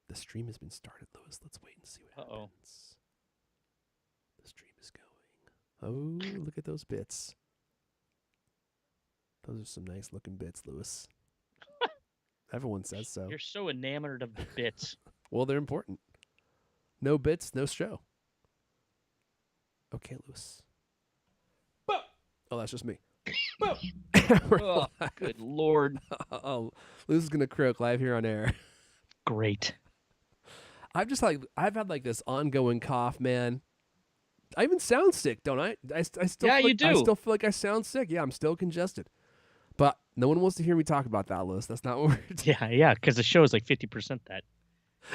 The stream has been started, Lewis. Let's wait and see what happens. The stream is going. Oh, look at those bits. Those are some nice looking bits, Lewis. Everyone says so. You're so enamored of the bits. Well, they're important. No bits, no show. Okay, Lewis. Boom. Oh, that's just me. Boom. Oh, good Lord. Oh, Lewis is going to croak live here on air. Great. I've had like this ongoing cough, man. I even sound sick, don't I? I still Yeah, feel you do. I still feel like I sound sick. Yeah, I'm still congested. But no one wants to hear me talk about that, Lewis. That's not what we're doing. Yeah, because the show is like 50% that.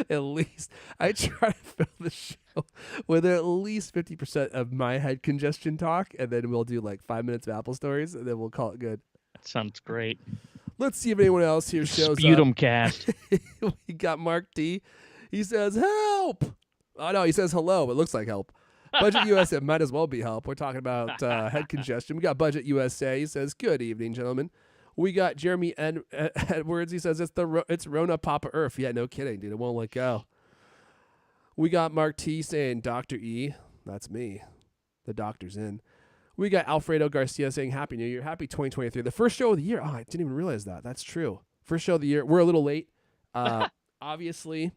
At least I try to fill the show with at least 50% of my head congestion talk, and then we'll do like 5 minutes of Apple stories, and then we'll call it good. That sounds great. Let's see if anyone else here shows Sputum up. cast. We got Mark D. He says, help! Oh, no, he says hello. It looks like help. Budget USA might as well be help. We're talking about head congestion. We got Budget USA. He says, good evening, gentlemen. We got Jeremy Edwards. He says, it's Rona Papa Earth. Yeah, no kidding, dude. It won't let go. We got Mark T saying, Dr. E. That's me. The doctor's in. We got Alfredo Garcia saying, Happy New Year. Happy 2023. The first show of the year. Oh, I didn't even realize that. That's true. First show of the year. We're a little late. Obviously,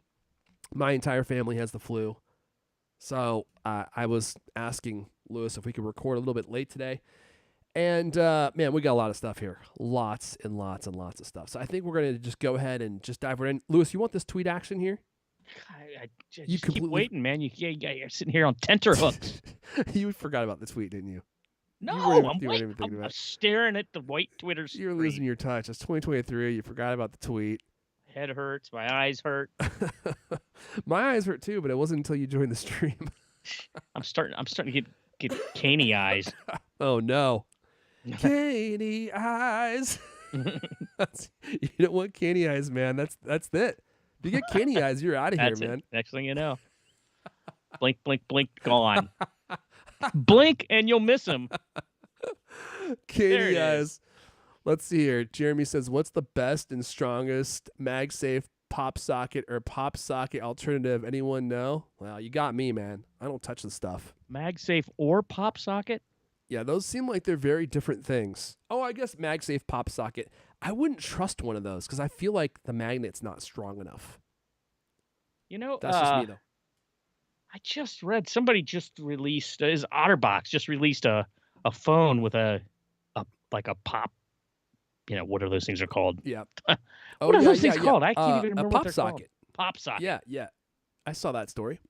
my entire family has the flu. So I was asking Lewis if we could record a little bit late today. And, man, we got a lot of stuff here. Lots and lots and lots of stuff. So I think we're going to just go ahead and just dive right in. Lewis, you want this tweet action here? I just keep waiting, man. You're sitting here on tenterhooks. You forgot about the tweet, didn't you? No, I'm staring at the white Twitter screen. You're losing your touch. It's 2023. You forgot about the tweet. Head hurts. My eyes hurt. My eyes hurt too, but it wasn't until you joined the stream. I'm starting to get caney eyes. Oh no. Candy eyes. You don't want candy eyes, man. That's it. If you get candy eyes, you're out of here, man. Next thing you know. Blink, blink, blink, gone. Blink and you'll miss him. Candy eyes. Let's see here. Jeremy says, what's the best and strongest MagSafe pop socket or pop socket alternative? Anyone know? Well, you got me, man. I don't touch the stuff. MagSafe or pop socket? Yeah, those seem like they're very different things. Oh, I guess MagSafe pop socket. I wouldn't trust one of those because I feel like the magnet's not strong enough. You know, that's just me though. I just read somebody just released his OtterBox just released a phone with a pop. You know, what are those things are called? Yeah. What are those things called? I can't even remember what they're socket. Called. Pop socket. Yeah. I saw that story.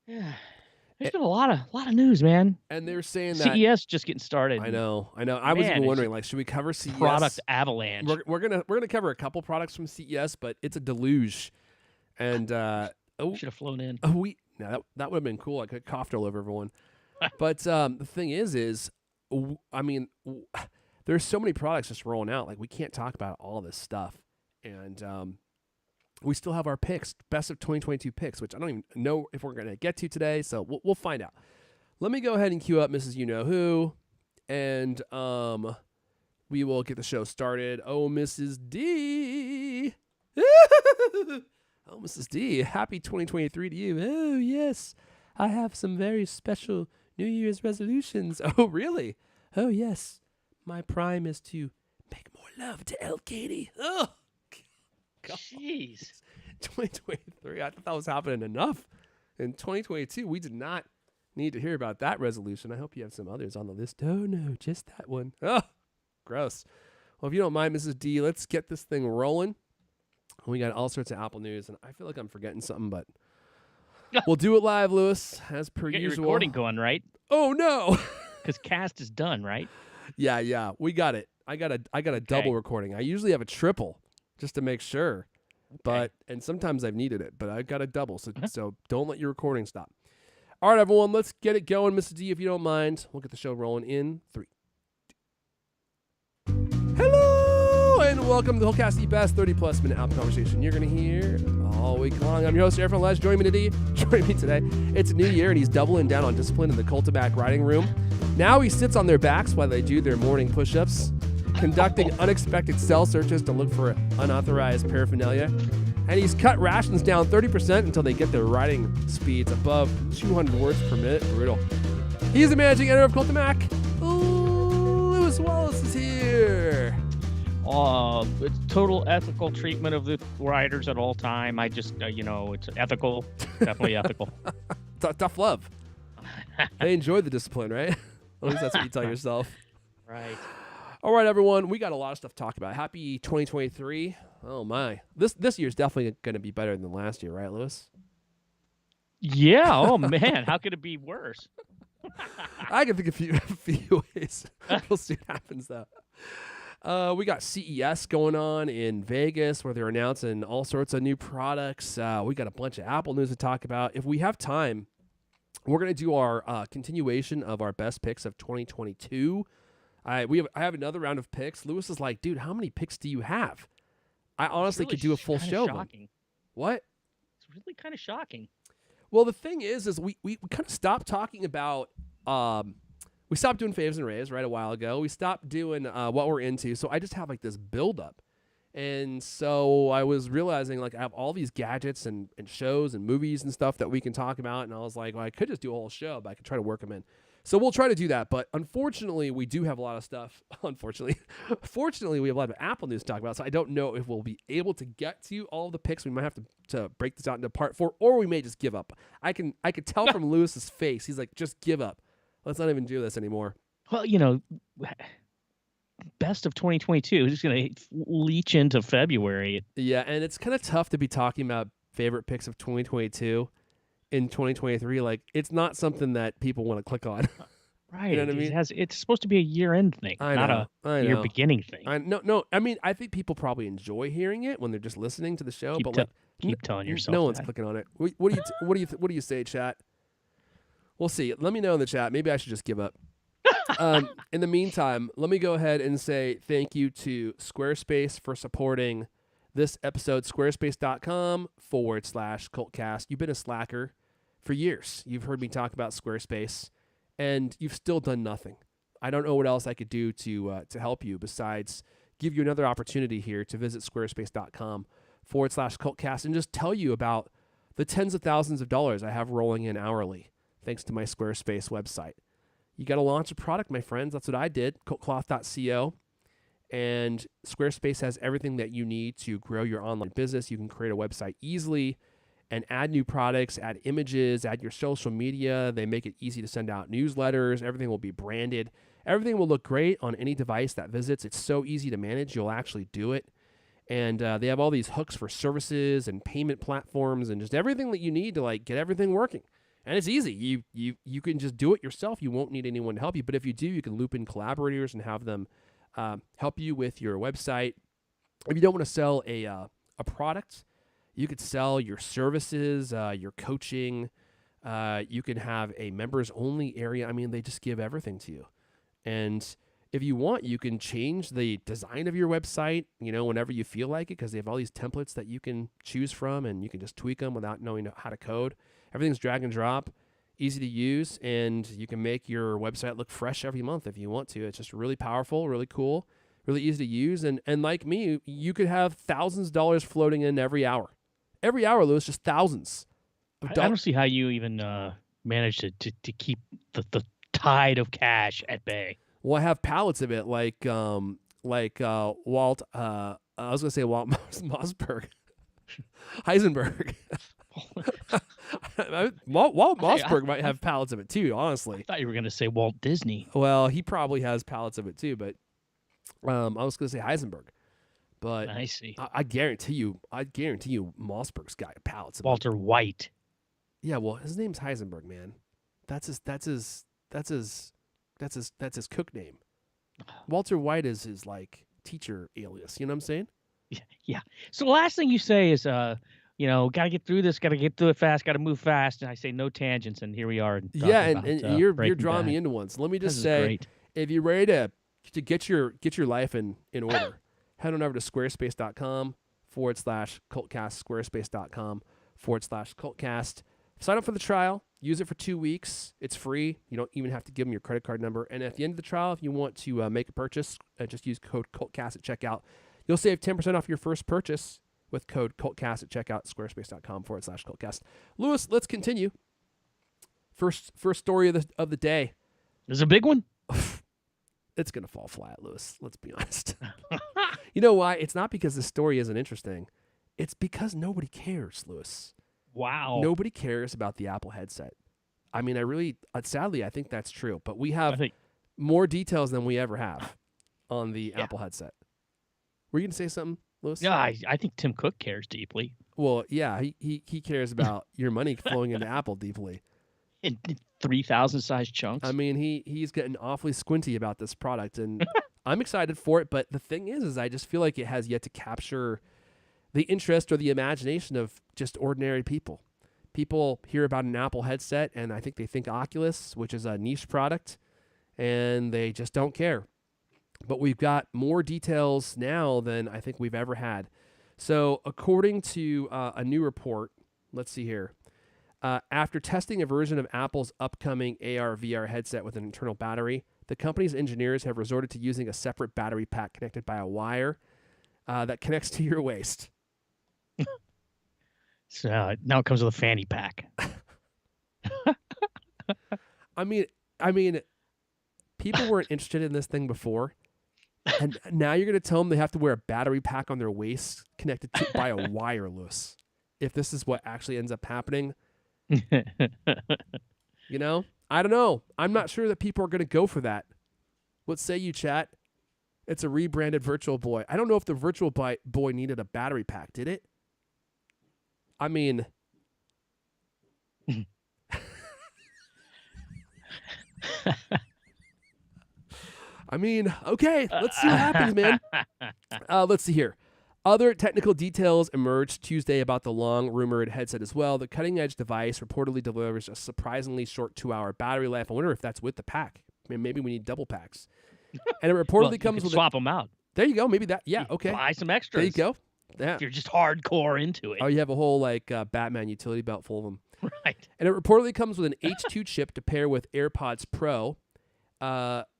Yeah. There's been a lot of news, man. And they're saying that CES just getting started. I know. I was even wondering, like, should we cover CES? Product avalanche. We're gonna cover a couple products from CES, but it's a deluge. And should have flown in. That would have been cool. I could have coughed all over everyone. But the thing is, I mean, there's so many products just rolling out. Like, we can't talk about all this stuff. And we still have our picks, best of 2022 picks, which I don't even know if we're going to get to today. So we'll find out. Let me go ahead and queue up Mrs. You-Know-Who. And we will get the show started. Oh, Mrs. D. Oh, Mrs. D. Happy 2023 to you. Oh, yes. I have some very special New Year's resolutions. Oh, really? Oh, yes. My prime is to make more love to El Katie. Oh, God. Jeez. 2023. I thought that was happening enough. In 2022, we did not need to hear about that resolution. I hope you have some others on the list. Oh, no, just that one. Oh, gross. Well, if you don't mind, Mrs. D, let's get this thing rolling. We got all sorts of Apple news, and I feel like I'm forgetting something, but we'll do it live, Lewis, as per Get usual. your recording going, right? Oh, no. Because cast is done, right? Yeah. We got it. I got a double recording. I usually have a triple just to make sure. Okay. And sometimes I've needed it, but I've got a double. So don't let your recording stop. All right, everyone, let's get it going. Mrs. D, if you don't mind, we'll get the show rolling in 3. Hello, and welcome to the CultCast, the best 30-plus minute Apple conversation you're going to hear all week long. I'm your host, Aaron Les. Join me today. It's a new year, and he's doubling down on discipline in the Cultiback riding room. Now he sits on their backs while they do their morning push-ups, conducting unexpected cell searches to look for unauthorized paraphernalia, And he's cut rations down 30% until they get their writing speeds above 200 words per minute. Brutal. He's the managing editor of Cult Mac. Lewis Wallace is here. It's total ethical treatment of the writers at all time. I just, it's ethical. Definitely ethical. Tough love. They enjoy the discipline, right? At least that's what you tell yourself. Right. All right, everyone. We got a lot of stuff to talk about. Happy 2023. Oh, my. This year's definitely going to be better than last year, right, Lewis? Yeah. Oh, man. How could it be worse? I can think of a few ways. We'll see what happens, though. We got CES going on in Vegas where they're announcing all sorts of new products. We got a bunch of Apple news to talk about. If we have time, we're going to do our continuation of our best picks of 2022. I have another round of picks. Lewis is like, dude, how many picks do you have? I honestly could do a full show. Shocking. What? It's really kind of shocking. Well, the thing is we kind of stopped talking about we stopped doing faves and raves right a while ago. We stopped doing what we're into. So I just have like this buildup. And so I was realizing like I have all these gadgets and shows and movies and stuff that we can talk about. And I was like, well, I could just do a whole show, but I could try to work them in. So we'll try to do that. But unfortunately, we do have a lot of stuff. Fortunately, we have a lot of Apple news to talk about. So I don't know if we'll be able to get to all of the picks. We might have to break this out into part 4, or we may just give up. I could tell from Lewis's face. He's like, just give up. Let's not even do this anymore. Well, best of 2022 is just going to leach into February. Yeah, and it's kind of tough to be talking about favorite picks of 2022 in 2023. Like, it's not something that people want to click on. Right. You know what I mean? It's supposed to be a year-end thing, not a year-beginning thing. No. I mean, I think people probably enjoy hearing it when they're just listening to the show. Keep telling yourself no one's that. clicking on it. What do you say, chat? We'll see. Let me know in the chat. Maybe I should just give up. In the meantime, let me go ahead and say thank you to Squarespace for supporting this episode. Squarespace.com/CultCast. You've been a slacker for years. You've heard me talk about Squarespace, and you've still done nothing. I don't know what else I could do to help you besides give you another opportunity here to visit Squarespace.com/CultCast and just tell you about the tens of thousands of dollars I have rolling in hourly thanks to my Squarespace website. You got to launch a product, my friends. That's what I did, cultcloth.co. And Squarespace has everything that you need to grow your online business. You can create a website easily and add new products, add images, add your social media. They make it easy to send out newsletters. Everything will be branded. Everything will look great on any device that visits. It's so easy to manage. You'll actually do it. And they have all these hooks for services and payment platforms and just everything that you need to like get everything working. And it's easy. You can just do it yourself. You won't need anyone to help you. But if you do, you can loop in collaborators and have them help you with your website. If you don't want to sell a product, you could sell your services, your coaching. You can have a members-only area. I mean, they just give everything to you. And if you want, you can change the design of your website, whenever you feel like it, because they have all these templates that you can choose from, and you can just tweak them without knowing how to code. Everything's drag and drop, easy to use, and you can make your website look fresh every month if you want to. It's just really powerful, really cool, really easy to use. And like me, you could have thousands of dollars floating in every hour. Every hour, Lewis, just thousands of dollars. I don't see how you even manage to keep the tide of cash at bay. Well, I have pallets of it, like Walt. I was gonna say Walt Mossberg, Heisenberg. Walt Mossberg might have pallets of it too. Honestly, I thought you were gonna say Walt Disney. Well, he probably has pallets of it too, but I was gonna say Heisenberg. But I see. I guarantee you, Mossberg's got pallets of Walter it. White. Yeah, well, his name's Heisenberg, man. That's his cook name. Walter White is his like teacher alias. You know what I'm saying? Yeah. So the last thing you say is, got to get through this, got to get through it fast, got to move fast, and I say no tangents, and here we are. Yeah, and you're drawing me into one. So let me just say, if you're ready to get your life in order, head on over to squarespace.com/cultcast, squarespace.com/cultcast. Sign up for the trial. Use it for 2 weeks. It's free. You don't even have to give them your credit card number. And at the end of the trial, if you want to make a purchase, just use code CultCast at checkout. You'll save 10% off your first purchase. with code CultCast at checkout, squarespace.com/CultCast. Lewis, let's continue. First story of the day. There's a big one. It's going to fall flat, Lewis. Let's be honest. You know why? It's not because the story isn't interesting. It's because nobody cares, Lewis. Wow. Nobody cares about the Apple headset. I mean, sadly, I think that's true. But we have more details than we ever have on the Apple headset. Were you going to say something, Lewis? Yeah, I think Tim Cook cares deeply. Well, yeah, he cares about your money flowing into Apple deeply. In 3,000 size chunks. I mean, he's getting awfully squinty about this product, and I'm excited for it. But the thing is I just feel like it has yet to capture the interest or the imagination of just ordinary people. People hear about an Apple headset, and I think they think Oculus, which is a niche product, and they just don't care. But we've got more details now than I think we've ever had. So according to a new report, let's see here. After testing a version of Apple's upcoming AR/VR headset with an internal battery, the company's engineers have resorted to using a separate battery pack connected by a wire that connects to your waist. So now it comes with a fanny pack. I mean, people weren't interested in this thing before, and now you're going to tell them they have to wear a battery pack on their waist connected by a wire, Lewis. If this is what actually ends up happening, you know, I don't know. I'm not sure that people are going to go for that. What say you, chat? It's a rebranded Virtual Boy. I don't know if the Virtual Boy needed a battery pack, did it? I mean, okay, let's see what happens, man. Let's see here. Other technical details emerged Tuesday about the long-rumored headset as well. The cutting-edge device reportedly delivers a surprisingly short 2-hour battery life. I wonder if that's with the pack. I mean, maybe we need double packs. And it reportedly comes with swap them out. There you go. Maybe that. Yeah. Okay. Buy some extras. There you go. Yeah. If you're just hardcore into it. Oh, you have a whole Batman utility belt full of them. Right. And it reportedly comes with an H2 chip to pair with AirPods Pro.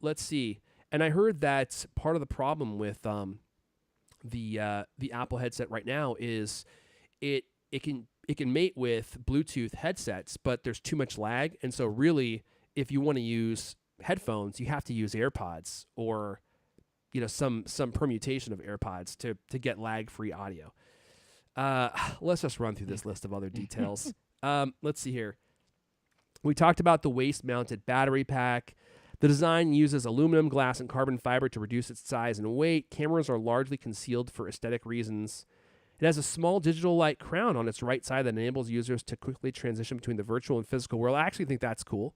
Let's see. And I heard that part of the problem with the Apple headset right now is it can mate with Bluetooth headsets, but there's too much lag, and so really, if you want to use headphones, you have to use AirPods or some permutation of AirPods to get lag-free audio. Let's just run through this list of other details. Let's see here. We talked about the waist-mounted battery pack. The design uses aluminum, glass, and carbon fiber to reduce its size and weight. Cameras are largely concealed for aesthetic reasons. It has a small digital light crown on its right side that enables users to quickly transition between the virtual and physical world. I actually think that's cool.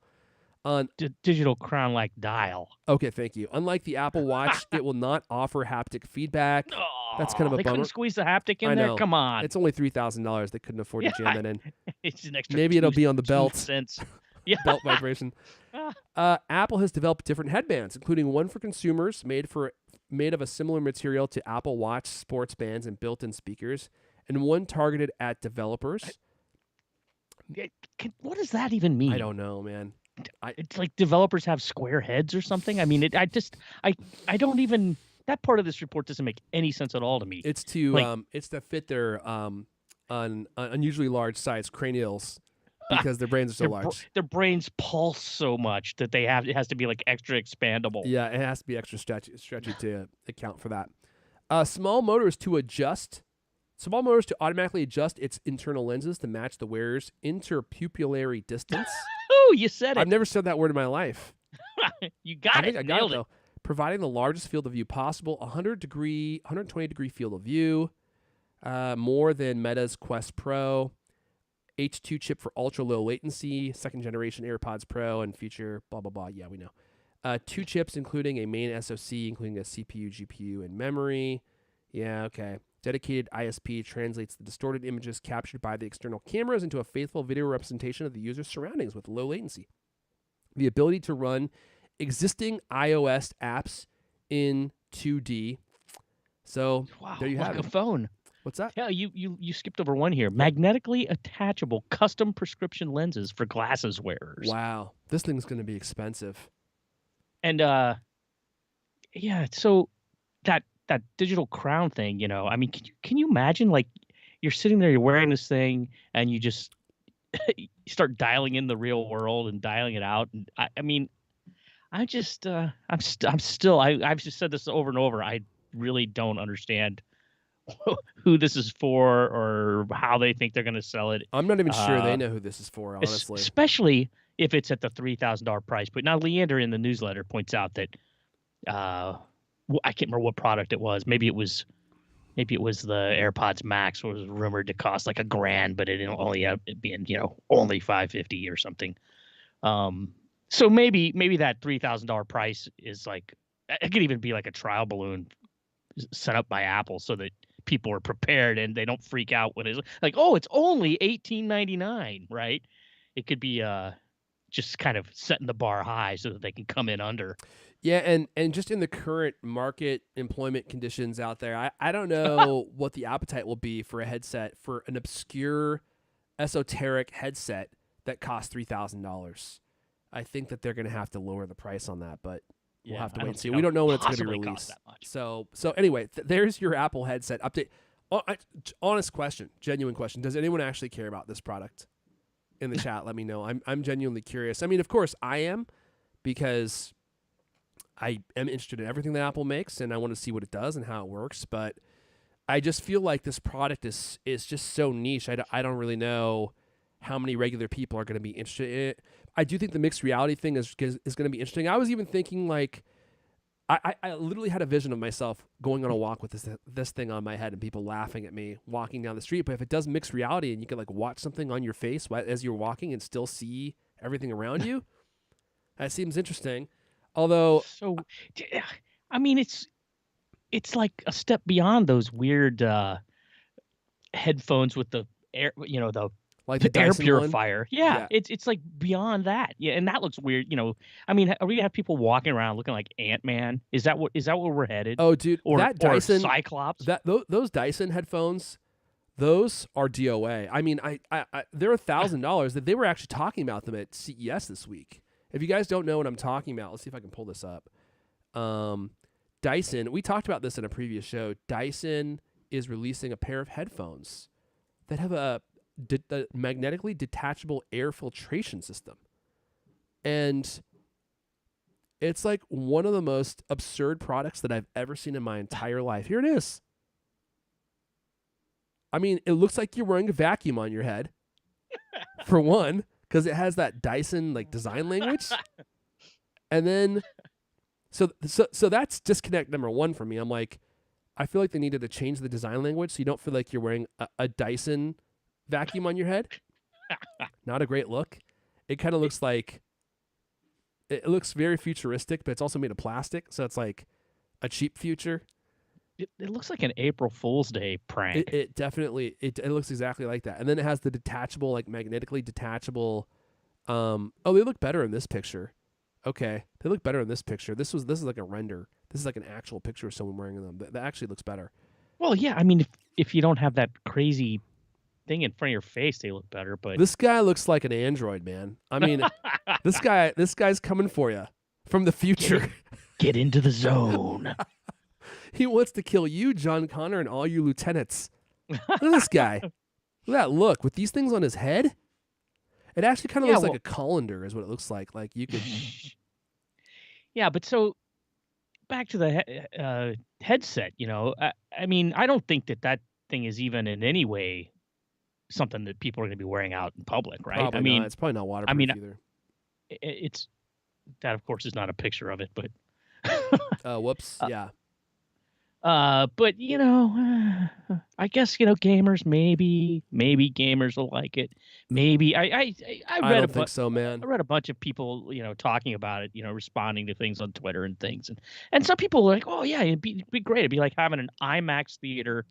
Digital crown-like dial. Okay, thank you. Unlike the Apple Watch, it will not offer haptic feedback. Oh, that's kind of a they bummer. Couldn't squeeze the haptic in I there? know. Come on. It's only $3,000. They couldn't afford to jam that in. It's an extra Maybe it'll be on the belt. Cents. Yeah. Belt vibration. Apple has developed different headbands, including one for consumers made of a similar material to Apple Watch sports bands and built-in speakers, and one targeted at developers. What does that even mean? I don't know, man. It's like developers have square heads or something. I mean, I don't even. That part of this report doesn't make any sense at all to me. It's to fit their unusually large size cranials because their brains are so large. Their brains pulse so much that it has to be like extra expandable. Yeah, it has to be extra stretchy to account for that. Small motors to automatically adjust its internal lenses to match the wearer's interpupillary distance. Oh, you said it. I've never said that word in my life. You got it. I got it, though. Providing the largest field of view possible, 120-degree field of view, more than Meta's Quest Pro, H2 chip for ultra-low latency, second-generation AirPods Pro, and future blah, blah, blah. Yeah, we know. 2 chips, including a main SoC, including a CPU, GPU, and memory. Yeah, okay. Dedicated ISP translates the distorted images captured by the external cameras into a faithful video representation of the user's surroundings with low latency. The ability to run existing iOS apps in 2D. So there you have it. Like a phone. What's that? Yeah, you skipped over one here. Magnetically attachable custom prescription lenses for glasses wearers. Wow. This thing's going to be expensive. And yeah, so that that digital crown thing, I mean, can you imagine, like, you're sitting there, you're wearing this thing, and you just you start dialing in the real world and dialing it out, and I mean, I just I'm still I've just said this over and over. I really don't understand who this is for or how they think they're going to sell it. I'm not even sure they Uh, know who this is for, honestly. Especially if it's at the $3,000 price. But now Leander in the newsletter points out that I can't remember what product it was. Maybe it was the AirPods Max was rumored to cost like $1,000, but it only ended up being only $550 or something. So maybe that $3,000 price is like, it could even be like a trial balloon set up by Apple so that people are prepared and they don't freak out when it's like, oh, it's only $18.99, right? It could be just kind of setting the bar high so that they can come in under. Yeah, and just in the current market employment conditions out there, I don't know what the appetite will be for a headset, for an obscure, esoteric headset that costs $3,000. I think that they're going to have to lower the price on that, but we'll have to wait and see. We don't know when it's going to be released. That much. So anyway, there's your Apple headset update. Honest question, genuine question. Does anyone actually care about this product? In the chat, let me know. I'm genuinely curious. I mean, of course I am, because I am interested in everything that Apple makes, and I want to see what it does and how it works. But I just feel like this product is just so niche. I don't really know how many regular people are going to be interested in it. I do think the mixed reality thing is going to be interesting. I was even thinking, like, I literally had a vision of myself going on a walk with this thing on my head and people laughing at me walking down the street. But if it does mixed reality and you can like watch something on your face as you're walking and still see everything around you, that seems interesting. Although, so I mean, it's like a step beyond those weird headphones with the air, the like the air Dyson purifier. one? Yeah, it's like beyond that. Yeah, and that looks weird. I mean, are we gonna have people walking around looking like Ant-Man? Is that what we're headed? Oh, dude, or that Dyson Cyclops. Those Dyson headphones, those are DOA. I mean, they're $1,000. That they were actually talking about them at CES this week. If you guys don't know what I'm talking about, let's see if I can pull this up. Dyson, we talked about this in a previous show. Dyson is releasing a pair of headphones that have a magnetically detachable air filtration system. And it's like one of the most absurd products that I've ever seen in my entire life. Here it is. I mean, it looks like you're wearing a vacuum on your head, for one, because it has that Dyson like design language. And then, so that's disconnect number one for me. I'm like, I feel like they needed to change the design language so you don't feel like you're wearing a Dyson vacuum on your head. Not a great look. It kind of looks like, it looks very futuristic, but it's also made of plastic, so it's like a cheap future. It looks like an April Fool's Day prank. It definitely it looks exactly like that. And then it has the detachable, like magnetically detachable. Oh, they look better in this picture. Okay, they look better in this picture. This is like a render. This is like an actual picture of someone wearing them. That actually looks better. Well, yeah, I mean, if you don't have that crazy thing in front of your face, they look better. But this guy looks like an android, man. I mean, this guy's coming for you from the future. Get into the zone. He wants to kill you, John Connor, and all you lieutenants. Look at this guy. Look at that look. With these things on his head, it actually kind of looks like a colander is what it looks like. Like you could... Yeah, but so back to the headset, I mean, I don't think that thing is even in any way something that people are going to be wearing out in public, right? Probably I mean, not. It's probably not waterproof either. It's that, of course, is not a picture of it, but whoops. Yeah. But I guess gamers maybe gamers will like it. Maybe I don't think so, man. I read a bunch of people talking about it, responding to things on Twitter and things, and some people are like, oh yeah, it'd be great. It'd be like having an IMAX theater,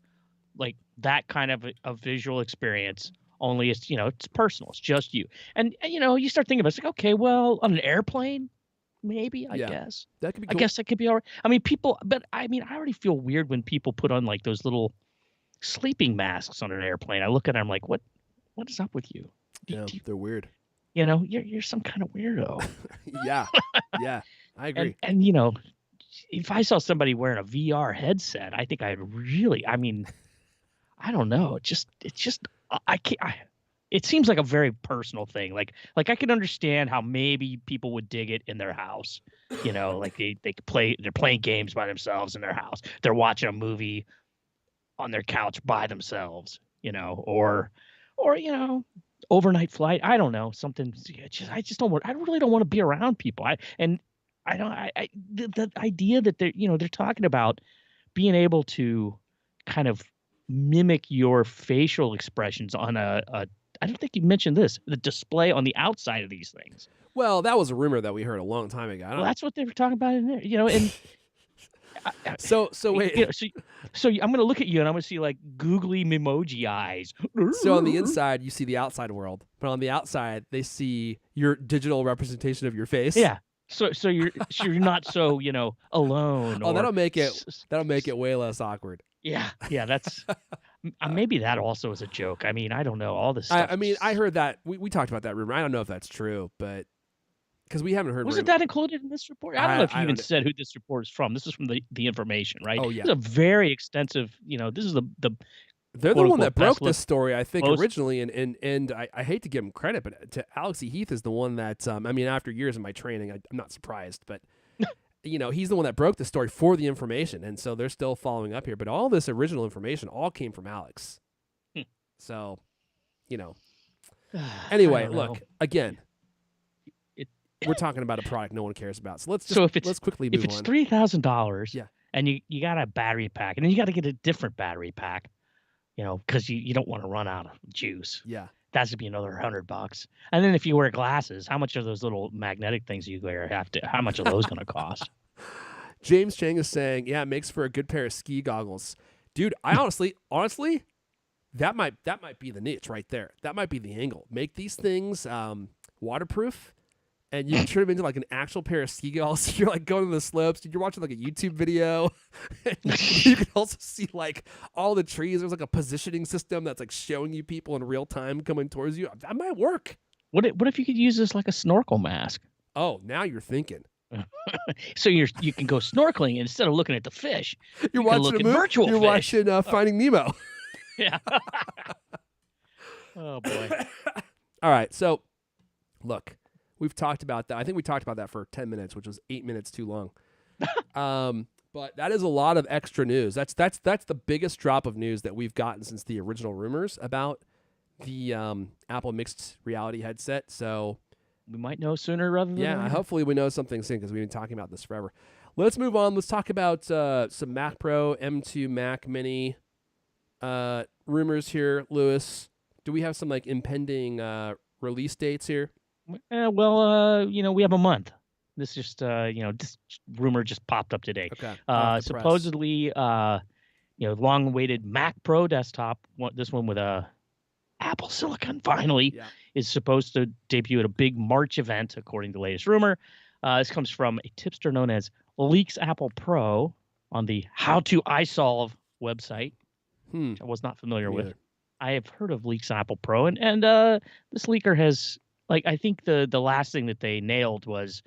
like that kind of a visual experience. Only it's it's personal. It's just you, and you start thinking about it, it's like, okay, well, on an airplane. Maybe, I guess. That could be cool. I guess that could be all right. I mean, I already feel weird when people put on like those little sleeping masks on an airplane. I look at them like, what is up with you? They're weird. You're some kind of weirdo. Yeah. I agree. And if I saw somebody wearing a VR headset, I think I mean, I don't know. It's just I can't. It seems like a very personal thing. Like I can understand how maybe people would dig it in their house. Like they could play. They're playing games by themselves in their house. They're watching a movie on their couch by themselves. Or overnight flight. I don't know, something. I just don't want. I really don't want to be around people. The idea that they're talking about being able to kind of mimic your facial expressions on a I don't think you mentioned this, the display on the outside of these things. Well, that was a rumor that we heard a long time ago. Well, that's what they were talking about in there, and so wait. So I'm going to look at you and I'm going to see like googly memoji eyes. So on the inside, you see the outside world, but on the outside, they see your digital representation of your face. Yeah. So you're not so alone. Oh, that'll make it way less awkward. Yeah. That's maybe that also is a joke. I mean, I don't know all this stuff. I mean, I heard that we talked about that rumor. I don't know if that's true, but because we haven't heard. Wasn't that included in this report? I don't know if you even said who this report is from. This is from the information, right? Oh yeah, it's a very extensive. This is the. They're the one that broke this story, I think, originally, and I hate to give him credit, but Alex E. Heath is the one that I mean, after years of my training, I'm not surprised, but he's the one that broke the story for the information, and so they're still following up here. But all this original information all came from Alex, so Anyway, look again. We're talking about a product no one cares about, so let's quickly move on. If it's $3,000, yeah, and you got a battery pack, and then you got to get a different battery pack. Because you don't want to run out of juice. Yeah. That's to be another $100. And then if you wear glasses, how much are those little magnetic things you wear how much are those going to cost? James Chang is saying, yeah, it makes for a good pair of ski goggles. Dude, I honestly, that might be the niche right there. That might be the angle. Make these things waterproof, and you can turn them into like an actual pair of ski goggles. You're like going to the slopes. You're watching like a YouTube video. You can also see like all the trees. There's like a positioning system that's like showing you people in real time coming towards you. That might work. What if you could use this like a snorkel mask? Oh, now you're thinking. So you can go snorkeling, and instead of looking at the fish, you're watching a virtual fish. You're watching Finding Nemo. Yeah. Oh boy. All right. So, look. We've talked about that. I think we talked about that for 10 minutes, which was 8 minutes too long. But that is a lot of extra news. That's the biggest drop of news that we've gotten since the original rumors about the Apple mixed reality headset. So we might know sooner rather than later. Hopefully we know something soon because we've been talking about this forever. Let's move on. Let's talk about some Mac Pro, M2 Mac Mini rumors here, Lewis. Do we have some like impending release dates here? We have a month. This just, this rumor just popped up today. Okay. Supposedly, long-awaited Mac Pro desktop. This one with a Apple Silicon finally is supposed to debut at a big March event, according to the latest rumor. This comes from a tipster known as Leaks Apple Pro on the How to iSolve website, which I was not familiar with. I have heard of Leaks Apple Pro, and this leaker has. Like, I think the last thing that they nailed was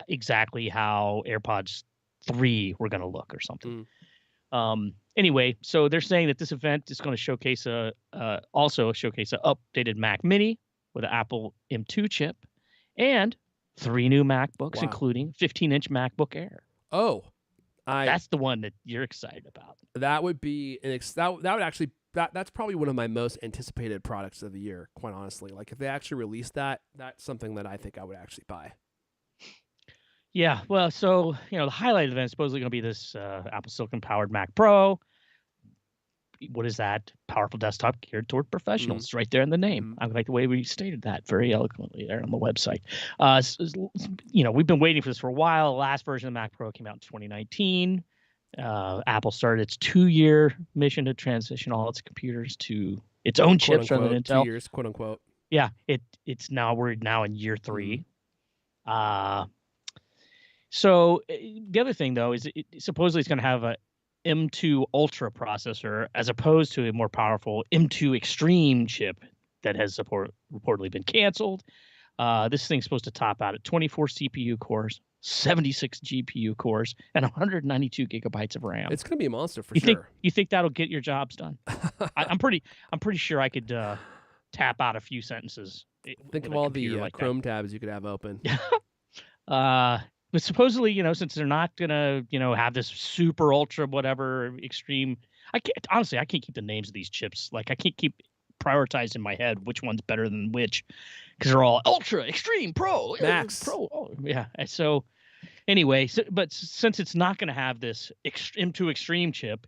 exactly how AirPods 3 were going to look or something. Anyway, so they're saying that this event is going to showcase also showcase an updated Mac Mini with an Apple M2 chip and 3 new MacBooks, including 15-inch MacBook Air. Oh, that's the one that you're excited about. That would be that would actually. That's probably one of my most anticipated products of the year, quite honestly. Like, if they actually release that, that's something that I think I would actually buy. Yeah, well, so, the highlight event is supposedly going to be this Apple Silicon-powered Mac Pro. What is that? Powerful desktop geared toward professionals. Right there in the name. I like the way we stated that very eloquently there on the website. We've been waiting for this for a while. The last version of the Mac Pro came out in 2019. Apple started its 2-year mission to transition all its computers to its own chips rather than Intel. 2 years, quote unquote. Yeah, we're now in year 3. So the other thing though is it supposedly it's going to have a M2 Ultra processor as opposed to a more powerful M2 Extreme chip that has reportedly been canceled. This thing's supposed to top out at 24 CPU cores, 76 GPU cores, and 192 gigabytes of RAM. It's going to be a monster for You sure. think that'll get your jobs done? I'm pretty sure I could tap out a few sentences. Think of all the Chrome tabs you could have open. But supposedly, since they're not gonna, have this super ultra whatever extreme, I can't keep the names of these chips. Like I can't keep prioritizing in my head which one's better than which, because they're all ultra, extreme, pro, max, pro. Oh, yeah. So anyway, but since it's not going to have this M2 Extreme chip,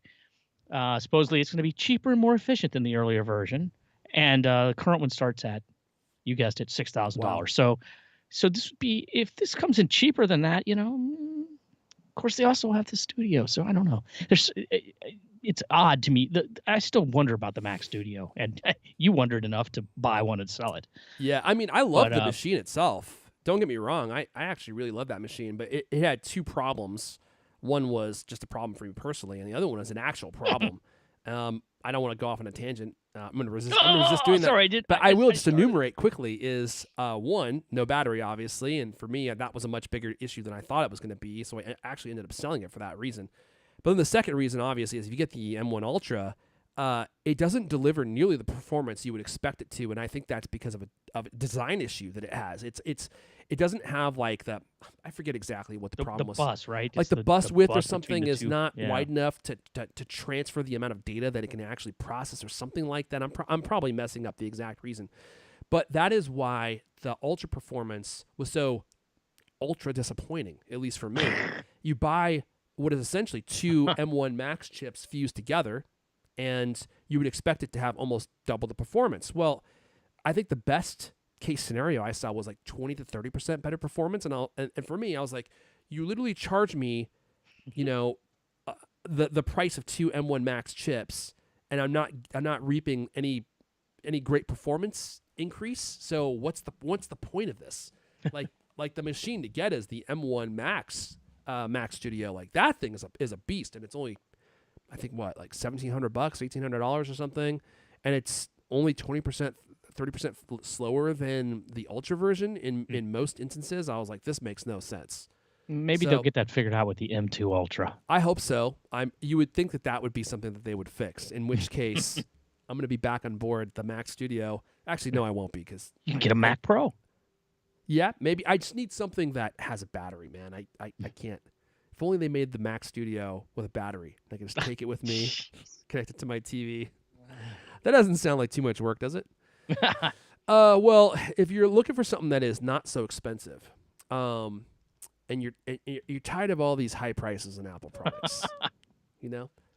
supposedly it's going to be cheaper and more efficient than the earlier version, and the current one starts at, you guessed it, $6,000. Wow. So this would be, if this comes in cheaper than that, of course they also have the Studio. So I don't know. It's odd to me. I still wonder about the Mac Studio, and you wondered enough to buy one and sell it. Yeah, I mean, I love the machine itself. Don't get me wrong. I actually really love that machine, but it had two problems. One was just a problem for me personally, and the other one was an actual problem. I don't want to go off on a tangent. I'm going to resist doing that. Sorry, but I will just enumerate quickly is, one, no battery, obviously. And for me, that was a much bigger issue than I thought it was going to be. So I actually ended up selling it for that reason. But then the second reason, obviously, is if you get the M1 Ultra, it doesn't deliver nearly the performance you would expect it to. And I think that's because of a design issue that it has. It doesn't have like I forget exactly what the problem was. The bus, right? Like the bus width or something is not wide enough to transfer the amount of data that it can actually process or something like that. I'm probably messing up the exact reason. But that is why the Ultra performance was so ultra disappointing, at least for me. You buy what is essentially two M1 Max chips fused together, and you would expect it to have almost double the performance. Well, I think the best case scenario I saw was like 20 to 30% better performance, and for me, I was like, you literally charge me, the price of two M1 Max chips, and I'm not reaping any great performance increase. So what's the point of this? Like the machine to get is the M1 Max Mac Studio. Like that thing is a beast, and it's only, I think, what, like $1,700, $1,800 or something, and it's only 20%, 30% slower than the Ultra version in most instances. I was like, this makes no sense. Maybe they'll get that figured out with the M2 Ultra. I hope so. You would think that would be something that they would fix, in which case I'm going to be back on board the Mac Studio. Actually, no, I won't be, because you can get a Mac Pro. Yeah, maybe. I just need something that has a battery, man. I can't. If only they made the Mac Studio with a battery. I can just take it with me, connect it to my TV. That doesn't sound like too much work, does it? Well, if you're looking for something that is not so expensive, and you're tired of all these high prices in Apple products,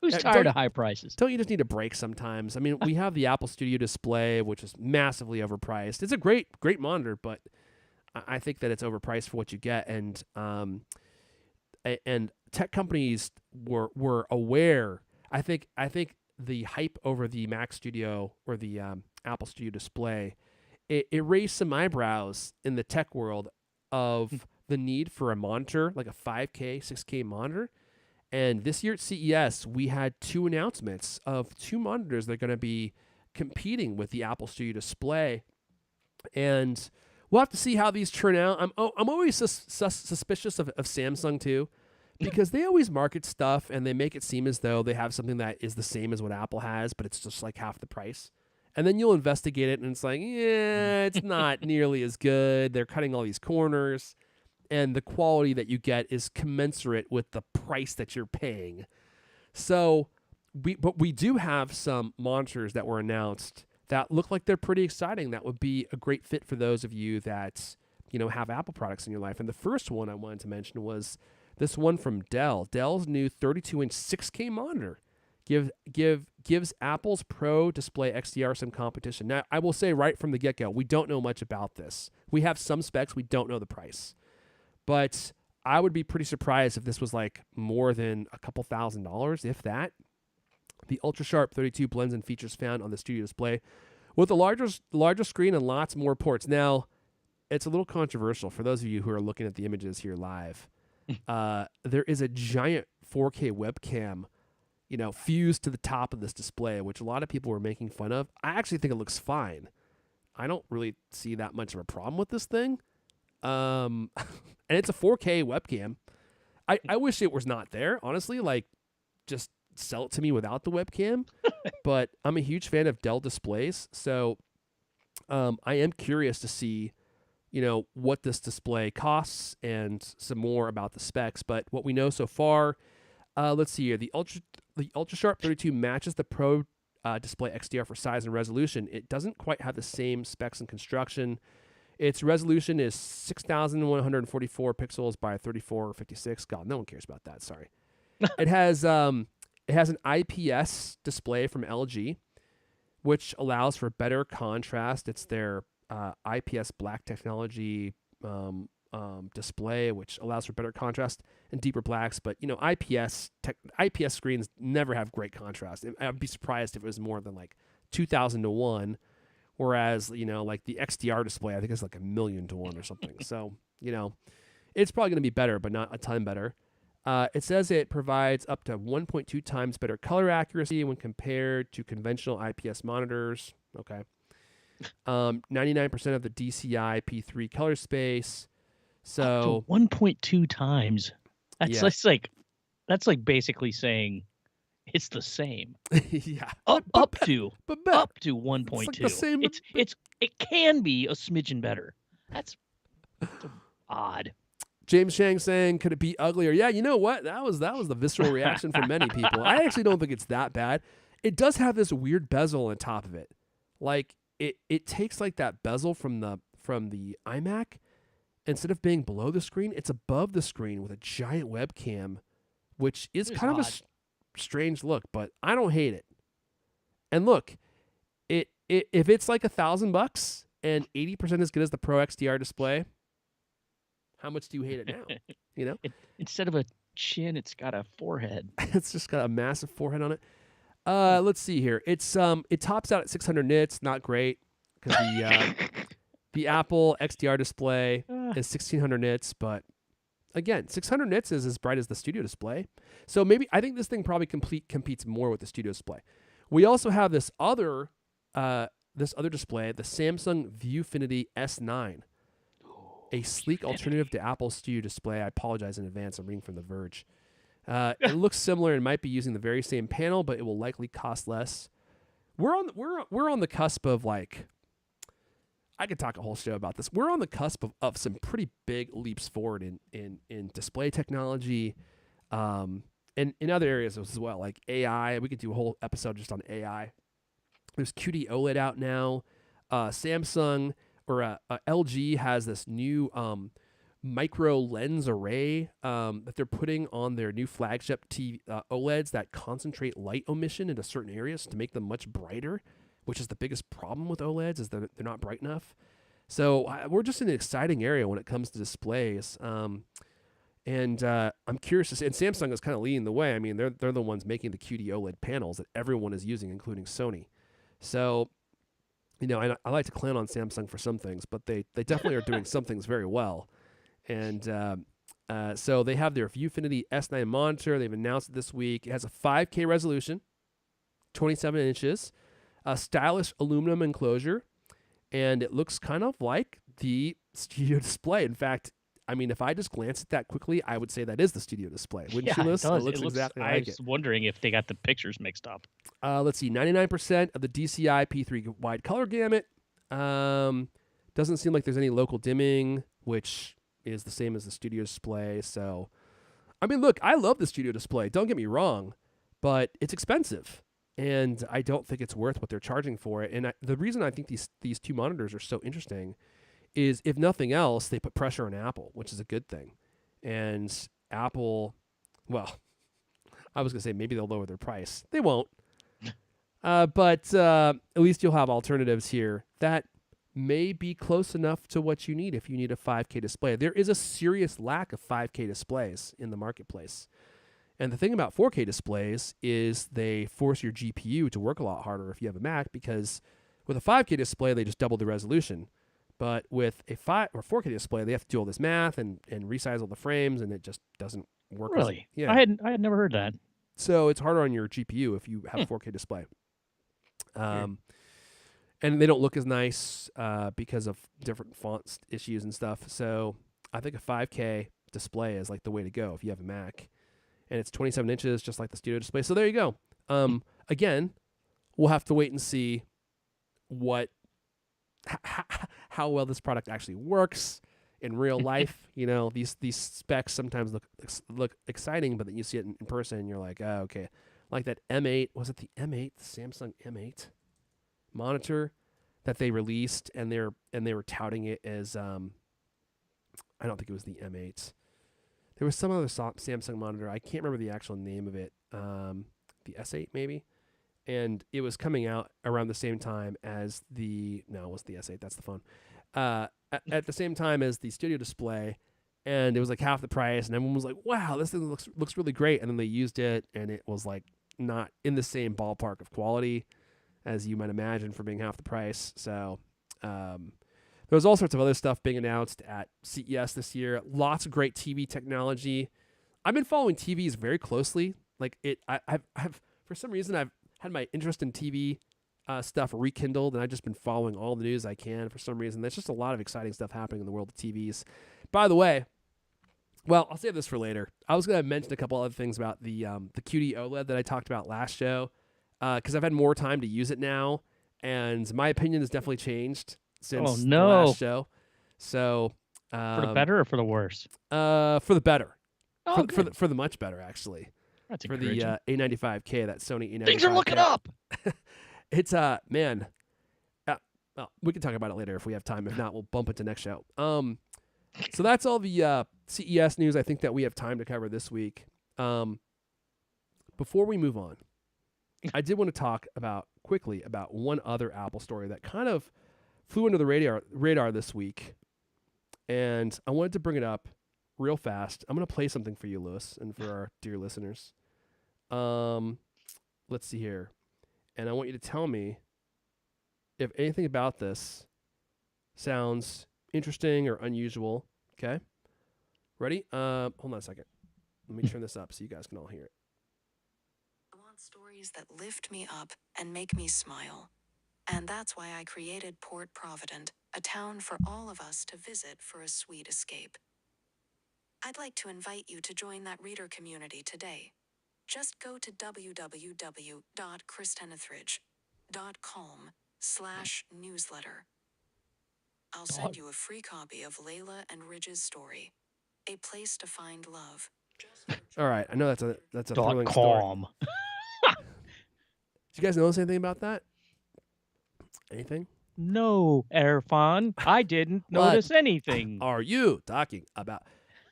who's tired of high prices? Don't you just need a break sometimes? I mean, we have the Apple Studio Display, which is massively overpriced. It's a great monitor, but I think that it's overpriced for what you get, and tech companies were aware. I think the hype over the Mac Studio or the Apple Studio Display, it raised some eyebrows in the tech world of the need for a monitor, like a 5K, 6K monitor. And this year at CES, we had two announcements of two monitors that are going to be competing with the Apple Studio Display, and we'll have to see how these turn out. I'm always suspicious of Samsung too, because they always market stuff and they make it seem as though they have something that is the same as what Apple has, but it's just like half the price. And then you'll investigate it and it's like, yeah, it's not nearly as good. They're cutting all these corners, and the quality that you get is commensurate with the price that you're paying. So we do have some monitors that were announced that look like they're pretty exciting. That would be a great fit for those of you that, have Apple products in your life. And the first one I wanted to mention was this one from Dell. Dell's new 32-inch 6K monitor gives Apple's ProDisplay XDR some competition. Now, I will say right from the get-go, we don't know much about this. We have some specs. We don't know the price. But I would be pretty surprised if this was like more than a couple $1,000s, if that. The ultra-sharp 32 blends and features found on the Studio Display with a larger screen and lots more ports. Now, it's a little controversial for those of you who are looking at the images here live. There is a giant 4K webcam, fused to the top of this display, which a lot of people were making fun of. I actually think it looks fine. I don't really see that much of a problem with this thing. and it's a 4K webcam. I wish it was not there, honestly. Like, just sell it to me without the webcam. But I'm a huge fan of Dell displays, so I am curious to see, what this display costs and some more about the specs. But what we know so far, let's see here. The Ultra Sharp 32 matches the Pro Display XDR for size and resolution. It doesn't quite have the same specs and construction. Its resolution is 6,144 pixels by 3456. God, no one cares about that. Sorry. It has an IPS display from LG, which allows for better contrast. It's their IPS black technology display, which allows for better contrast and deeper blacks. But IPS screens never have great contrast. I'd be surprised if it was more than like 2,000 to 1. Whereas, like the XDR display, I think it's like 1,000,000 to 1 or something. So, it's probably going to be better, but not a ton better. It says it provides up to 1.2 times better color accuracy when compared to conventional IPS monitors. Okay. 99% of the DCI P3 color space. So 1.2 times. Yeah. That's like basically saying it's the same. Yeah. Up to 1.2. It's like the same, It can be a smidgen better. That's odd. James Shang saying, could it be uglier? Yeah, you know what? That was the visceral reaction from many people. I actually don't think it's that bad. It does have this weird bezel on top of it. Like it takes like that bezel from the iMac. Instead of being below the screen, it's above the screen with a giant webcam, which is kind of a strange look, but I don't hate it. And look, if it's like $1,000 and 80% as good as the Pro XDR display, how much do you hate it now? Instead of a chin, it's got a forehead. It's just got a massive forehead on it. Let's see here. It tops out at 600 nits, not great because the Apple XDR display is 1,600 nits, but again, 600 nits is as bright as the Studio display. So I think this thing probably competes more with the Studio display. We also have this other display, the Samsung ViewFinity S9, a sleek alternative to Apple's Studio display. I apologize in advance. I'm reading from The Verge. It looks similar and might be using the very same panel, but it will likely cost less. We're on the cusp of like. I could talk a whole show about this. We're on the cusp of some pretty big leaps forward in display technology, and in other areas as well, like AI. We could do a whole episode just on AI. There's QD OLED out now. Samsung or LG has this new micro lens array that they're putting on their new flagship OLEDs that concentrate light emission into certain areas to make them much brighter, which is the biggest problem with OLEDs, is that they're not bright enough. So we're just in an exciting area when it comes to displays. And I'm curious to see, and Samsung is kind of leading the way. I mean, they're the ones making the QD OLED panels that everyone is using, including Sony. So, I like to clown on Samsung for some things, but they definitely are doing some things very well. And so they have their ViewFinity S9 monitor. They've announced it this week. It has a 5K resolution, 27 inches, a stylish aluminum enclosure, and it looks kind of like the Studio display. In fact, I mean, if I just glance at that quickly, I would say that is the Studio display. Wouldn't you, Liz? It does. It looks exactly like it. I was wondering if they got the pictures mixed up. Let's see, 99% of the DCI P3 wide color gamut. Doesn't seem like there's any local dimming, which is the same as the Studio display. So, I mean, look, I love the Studio display. Don't get me wrong, but it's expensive. And I don't think it's worth what they're charging for it. And the reason I think these two monitors are so interesting is, if nothing else, they put pressure on Apple, which is a good thing. And Apple, well, I was going to say maybe they'll lower their price. They won't. But at least you'll have alternatives here that may be close enough to what you need if you need a 5K display. There is a serious lack of 5K displays in the marketplace. And the thing about 4K displays is they force your GPU to work a lot harder if you have a Mac, because with a 5K display, they just double the resolution. But with a 5 or 4K display, they have to do all this math and resize all the frames, and it just doesn't work. Really? Yeah. I had never heard that. So it's harder on your GPU if you have a 4K display. and they don't look as nice because of different font issues and stuff. So I think a 5K display is like the way to go if you have a Mac, and it's 27 inches, just like the studio display. So there you go. Again, we'll have to wait and see how well this product actually works in real life. You know, these specs sometimes look exciting, but then you see it in person and you're like, oh, okay. Like that M8, was it the M8, the Samsung M8 monitor that they released, and they were touting it as I don't think it was the M8. There was some other Samsung monitor. I can't remember the actual name of it. The S8 maybe. And it was coming out around the same time as it was the S8. That's the phone. At the same time as the studio display, and it was like half the price, and everyone was like, "Wow, this thing looks really great." And then they used it, and it was like not in the same ballpark of quality as you might imagine for being half the price. So there was all sorts of other stuff being announced at CES this year. Lots of great TV technology. I've been following TVs very closely. Like I've for some reason I've had my interest in TV stuff rekindled, and I've just been following all the news I can for some reason. There's just a lot of exciting stuff happening in the world of TVs. By the way, well, I'll save this for later. I was going to mention a couple other things about the QD OLED that I talked about last show, because I've had more time to use it now, and my opinion has definitely changed since the last show. So for the better or for the worse? For the better. Oh, for the much better, actually. That's for the A95K, that Sony A95K. Things are looking up. It's man. Well, we can talk about it later if we have time. If not, we'll bump it to next show. So that's all the CES news I think that we have time to cover this week. Before we move on, I did want to talk quickly about one other Apple story that kind of flew under the radar this week, and I wanted to bring it up real fast. I'm going to play something for you, Lewis, and for our dear listeners. Let's see here. And I want you to tell me if anything about this sounds interesting or unusual. Okay? Ready? Hold on a second. Let me turn this up so you guys can all hear it. I want stories that lift me up and make me smile. And that's why I created Port Provident, a town for all of us to visit for a sweet escape. I'd like to invite you to join that reader community today. Just go to www.kristenethridge.com/newsletter. I'll send you a free copy of Layla and Ridge's story, A Place to Find Love. All right, I know that's a thrilling story. Did you guys notice anything about that? Anything? No, Erfan. I didn't notice anything. Are you talking about?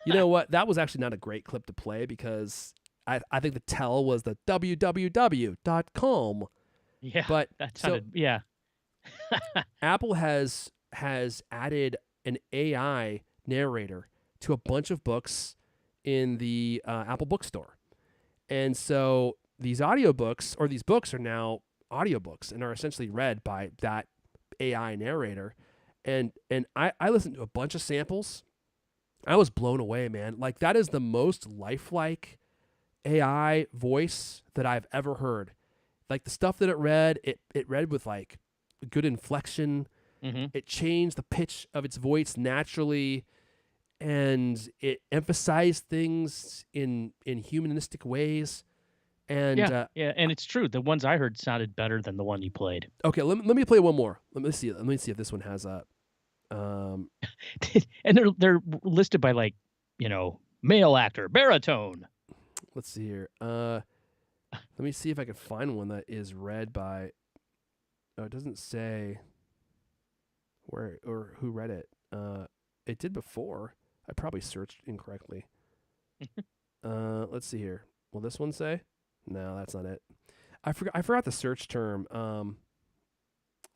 You know what? That was actually not a great clip to play because I think the tell was the www.com. Yeah, but that sounded yeah. Apple has added an AI narrator to a bunch of books in the Apple Bookstore, and so these audiobooks or these books are now audiobooks and are essentially read by that AI narrator. And I listened to a bunch of samples. I was blown away, man. Like, that is the most lifelike AI voice that I've ever heard. Like, the stuff that it read with like good inflection. Mm-hmm. It changed the pitch of its voice naturally, and it emphasized things in humanistic ways. And yeah, and it's true. The ones I heard sounded better than the one you played. Okay, let me play one more. Let me see if this one has a. And they're listed by, like, male actor, baritone. Let's see here. Let me see if I can find one that is read by. Oh, it doesn't say where or who read it. It did before. I probably searched incorrectly. Let's see here. Will this one say? No, that's not it. I forgot the search term. Let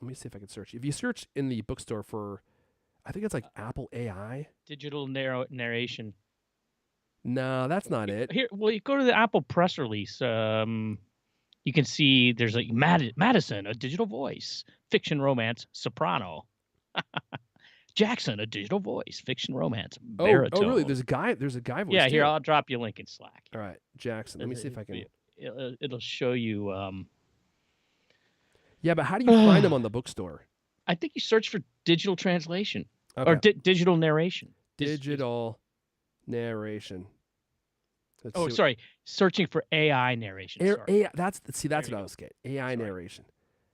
me see if I can search. If you search in the bookstore for, I think it's like Apple AI. Digital narration. No, that's not it. Here, well, you go to the Apple press release. You can see there's like Madison, a digital voice, fiction, romance, soprano. Jackson, a digital voice, fiction, romance, baritone. Oh, really? There's a guy voice. Yeah, too. here, I'll drop you a link in Slack. All right, Jackson. Let me see if I can. It'll show you. Yeah, but how do you find them on the bookstore? I think you search for digital translation Okay. or digital narration. Digital narration. Let's Oh, see sorry. Searching for AI narration. Sorry. that's what you I go. was getting. AI Sorry. narration.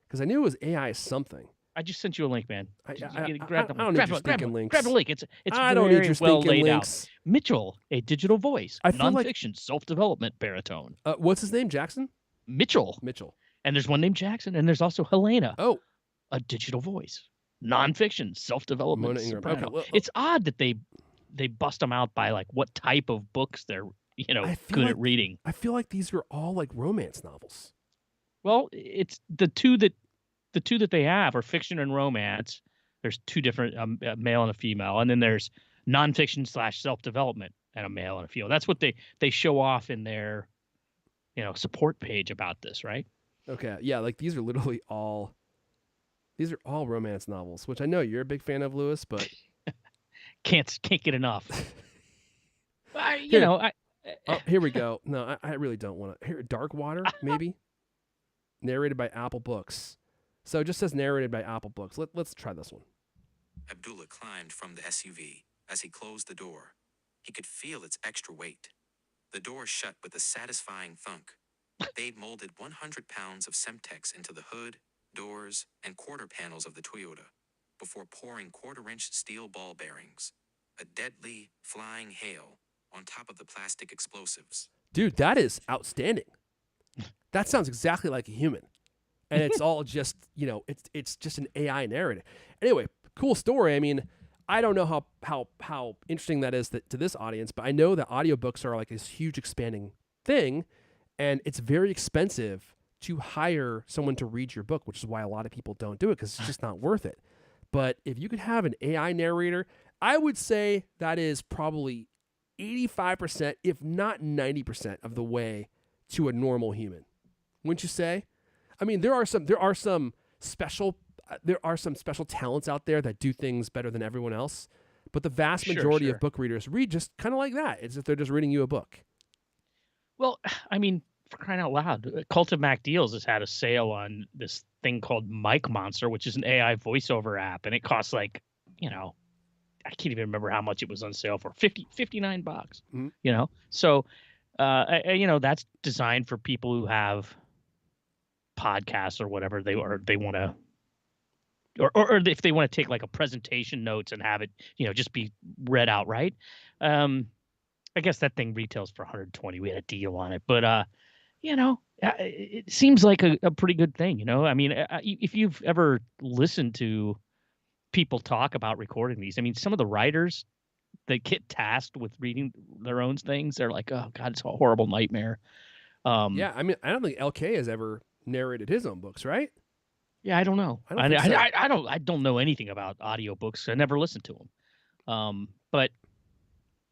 Because I knew it was AI something. I just sent you a link, man. I Grab don't need your stinking links. Grab a link. It's I don't need very your well stinking laid links. out. Mitchell, a digital voice, I feel like- nonfiction, self-development baritone. What's his name? Jackson? Mitchell. And there's one named Jackson, and there's also Helena, Oh, a digital voice, nonfiction, self-development, Mona Ingram. soprano. Okay, well, It's odd that they bust them out by like what type of books they're I feel good like- at reading. I feel like these are all like romance novels. Well, it's the two that they have are fiction and romance. There's two different, a male and a female, and then there's nonfiction / self-development and a male and a female. That's what they show off in their support page about this, right? Okay, yeah, like these are literally all. These are all romance novels, which I know you're a big fan of, Lewis, but Can't get enough. here we go. No, I really don't want to. Here, Dark Water, maybe. Narrated by Apple Books. So it just says narrated by Apple Books. Let's try this one. Abdullah climbed from the SUV. As he closed the door, he could feel its extra weight. The door shut with a satisfying thunk. They'd molded 100 pounds of Semtex into the hood, doors, and quarter panels of the Toyota before pouring quarter-inch steel ball bearings. A deadly, flying hail on top of the plastic explosives. Dude, that is outstanding. That sounds exactly like a human. And it's all just, it's just an AI narrative. Anyway, cool story. I mean, I don't know how interesting that is to this audience, but I know that audiobooks are like this huge expanding thing, and it's very expensive to hire someone to read your book, which is why a lot of people don't do it because it's just not worth it. But if you could have an AI narrator, I would say that is probably 85%, if not 90% of the way to a normal human. Wouldn't you say? I mean, there are some special talents out there that do things better than everyone else, but the vast majority of book readers read just kind of like that. It's if they're just reading you a book. Well, I mean, for crying out loud, Cult of Mac Deals has had a sale on this thing called Mic Monster, which is an AI voiceover app, and it costs like, I can't even remember how much it was on sale for, $59. Mm-hmm. So, that's designed for people who have podcasts or whatever they want to, or if they want to take like a presentation notes and have it, just be read out, right? I guess that thing retails for $120. We had a deal on it, but it seems like a pretty good thing. I mean, if you've ever listened to people talk about recording these, I mean, some of the writers that get tasked with reading their own things, they're like, oh God, it's a horrible nightmare. Yeah, I mean, I don't think LK has ever narrated his own books, right? Yeah, I don't know. I don't think so. I don't know anything about audiobooks. I never listened to them. But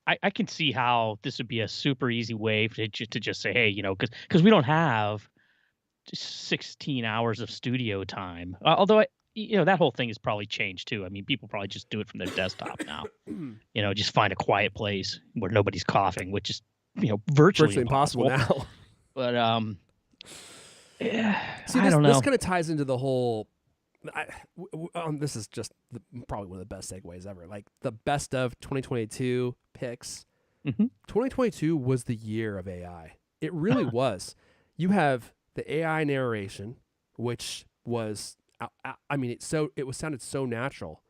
I can see how this would be a super easy way to just say, hey, because we don't have 16 hours of studio time. Although that whole thing has probably changed too. I mean, people probably just do it from their desktop now. Just find a quiet place where nobody's coughing, which is virtually impossible now. But yeah, see, I don't know. This kind of ties into the whole. This is just probably one of the best segues ever. Like the best of 2022 picks. Mm-hmm. 2022 was the year of AI. It really was. You have the AI narration, which was, I mean, it sounded so natural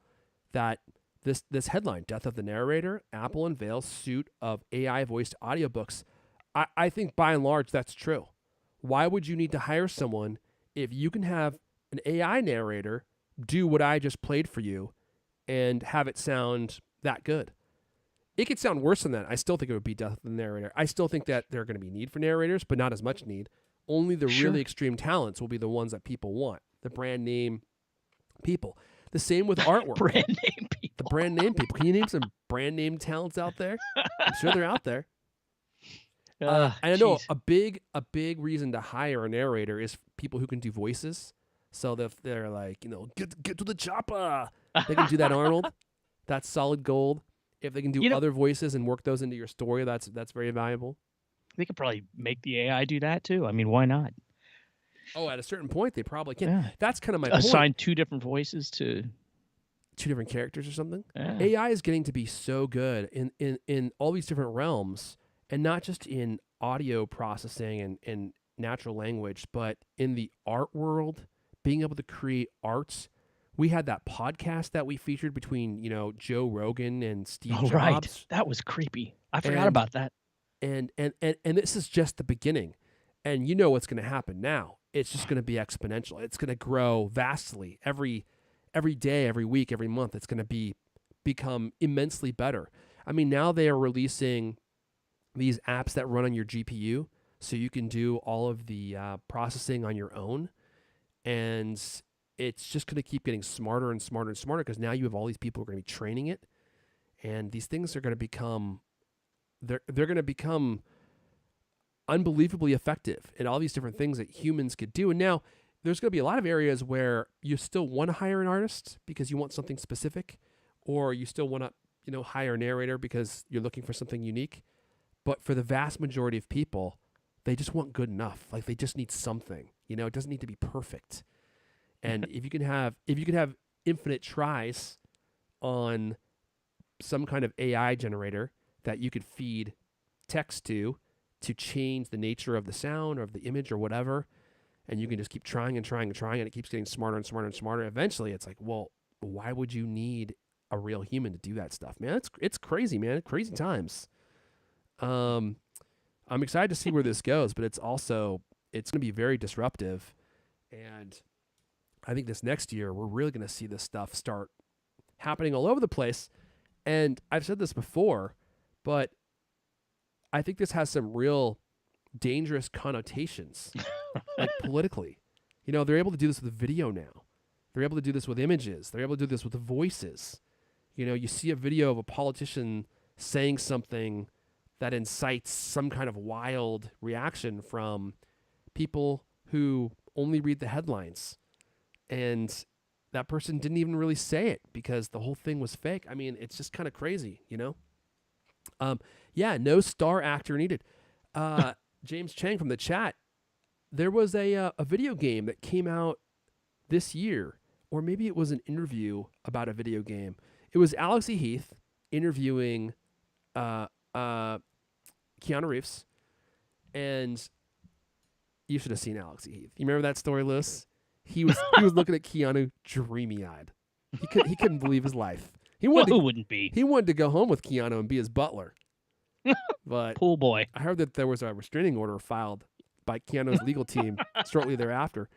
that this headline, "Death of the Narrator: Apple Unveils Suite of AI Voiced Audiobooks." I think by and large that's true. Why would you need to hire someone if you can have an AI narrator do what I just played for you and have it sound that good? It could sound worse than that. I still think it would be Death of the Narrator. I still think that there are going to be need for narrators, but not as much need. Only the really extreme talents will be the ones that people want. The brand name people. The same with artwork. Brand name people. The brand name people. Can you name some brand name talents out there? I'm sure they're out there. And I know a big reason to hire a narrator is people who can do voices. So if they're like, get to the chopper, they can do that, Arnold. That's solid gold. If they can do other voices and work those into your story, that's very valuable. They could probably make the AI do that too. I mean, why not? Oh, at a certain point, they probably can. Yeah. That's kind of my point. Assign 2 different voices to 2 different characters or something. Yeah. AI is getting to be so good in all these different realms, and not just in audio processing and natural language, but in the art world, being able to create arts. We had that podcast that we featured between, Joe Rogan and Steve Jobs. Right. That was creepy. I forgot about that. And this is just the beginning. And you know what's going to happen now. It's just going to be exponential. It's going to grow vastly every day, every week, every month. It's going to become immensely better. I mean, now they are releasing these apps that run on your GPU, so you can do all of the processing on your own. And it's just going to keep getting smarter and smarter and smarter, because now you have all these people who are going to be training it, and these things are going to become they're going to become unbelievably effective in all these different things that humans could do. And now there's going to be a lot of areas where you still want to hire an artist because you want something specific, or you still want to hire a narrator because you're looking for something unique. But for the vast majority of people, they just want good enough. Like, they just need something. It doesn't need to be perfect. And if you can have infinite tries on some kind of AI generator that you could feed text to change the nature of the sound or of the image or whatever, and you can just keep trying and trying and trying, and it keeps getting smarter and smarter and smarter. Eventually, it's like, well, why would you need a real human to do that stuff, man? It's crazy, man. Crazy times. I'm excited to see where this goes, but it's going to be very disruptive. And I think this next year, we're really going to see this stuff start happening all over the place. And I've said this before, but I think this has some real dangerous connotations, like politically. They're able to do this with video now. They're able to do this with images. They're able to do this with the voices. You see a video of a politician saying something that incites some kind of wild reaction from people who only read the headlines. And that person didn't even really say it because the whole thing was fake. I mean, it's just kind of crazy, Yeah, no star actor needed. James Chang from the chat, there was a video game that came out this year, or maybe it was an interview about a video game. It was Alex E. Heath interviewing Keanu Reeves, and you should have seen Alex E. Heath. You remember that story, Lewis? He was looking at Keanu dreamy-eyed. He couldn't believe his life. Who wouldn't be? He wanted to go home with Keanu and be his butler. But pool boy. I heard that there was a restraining order filed by Keanu's legal team shortly thereafter.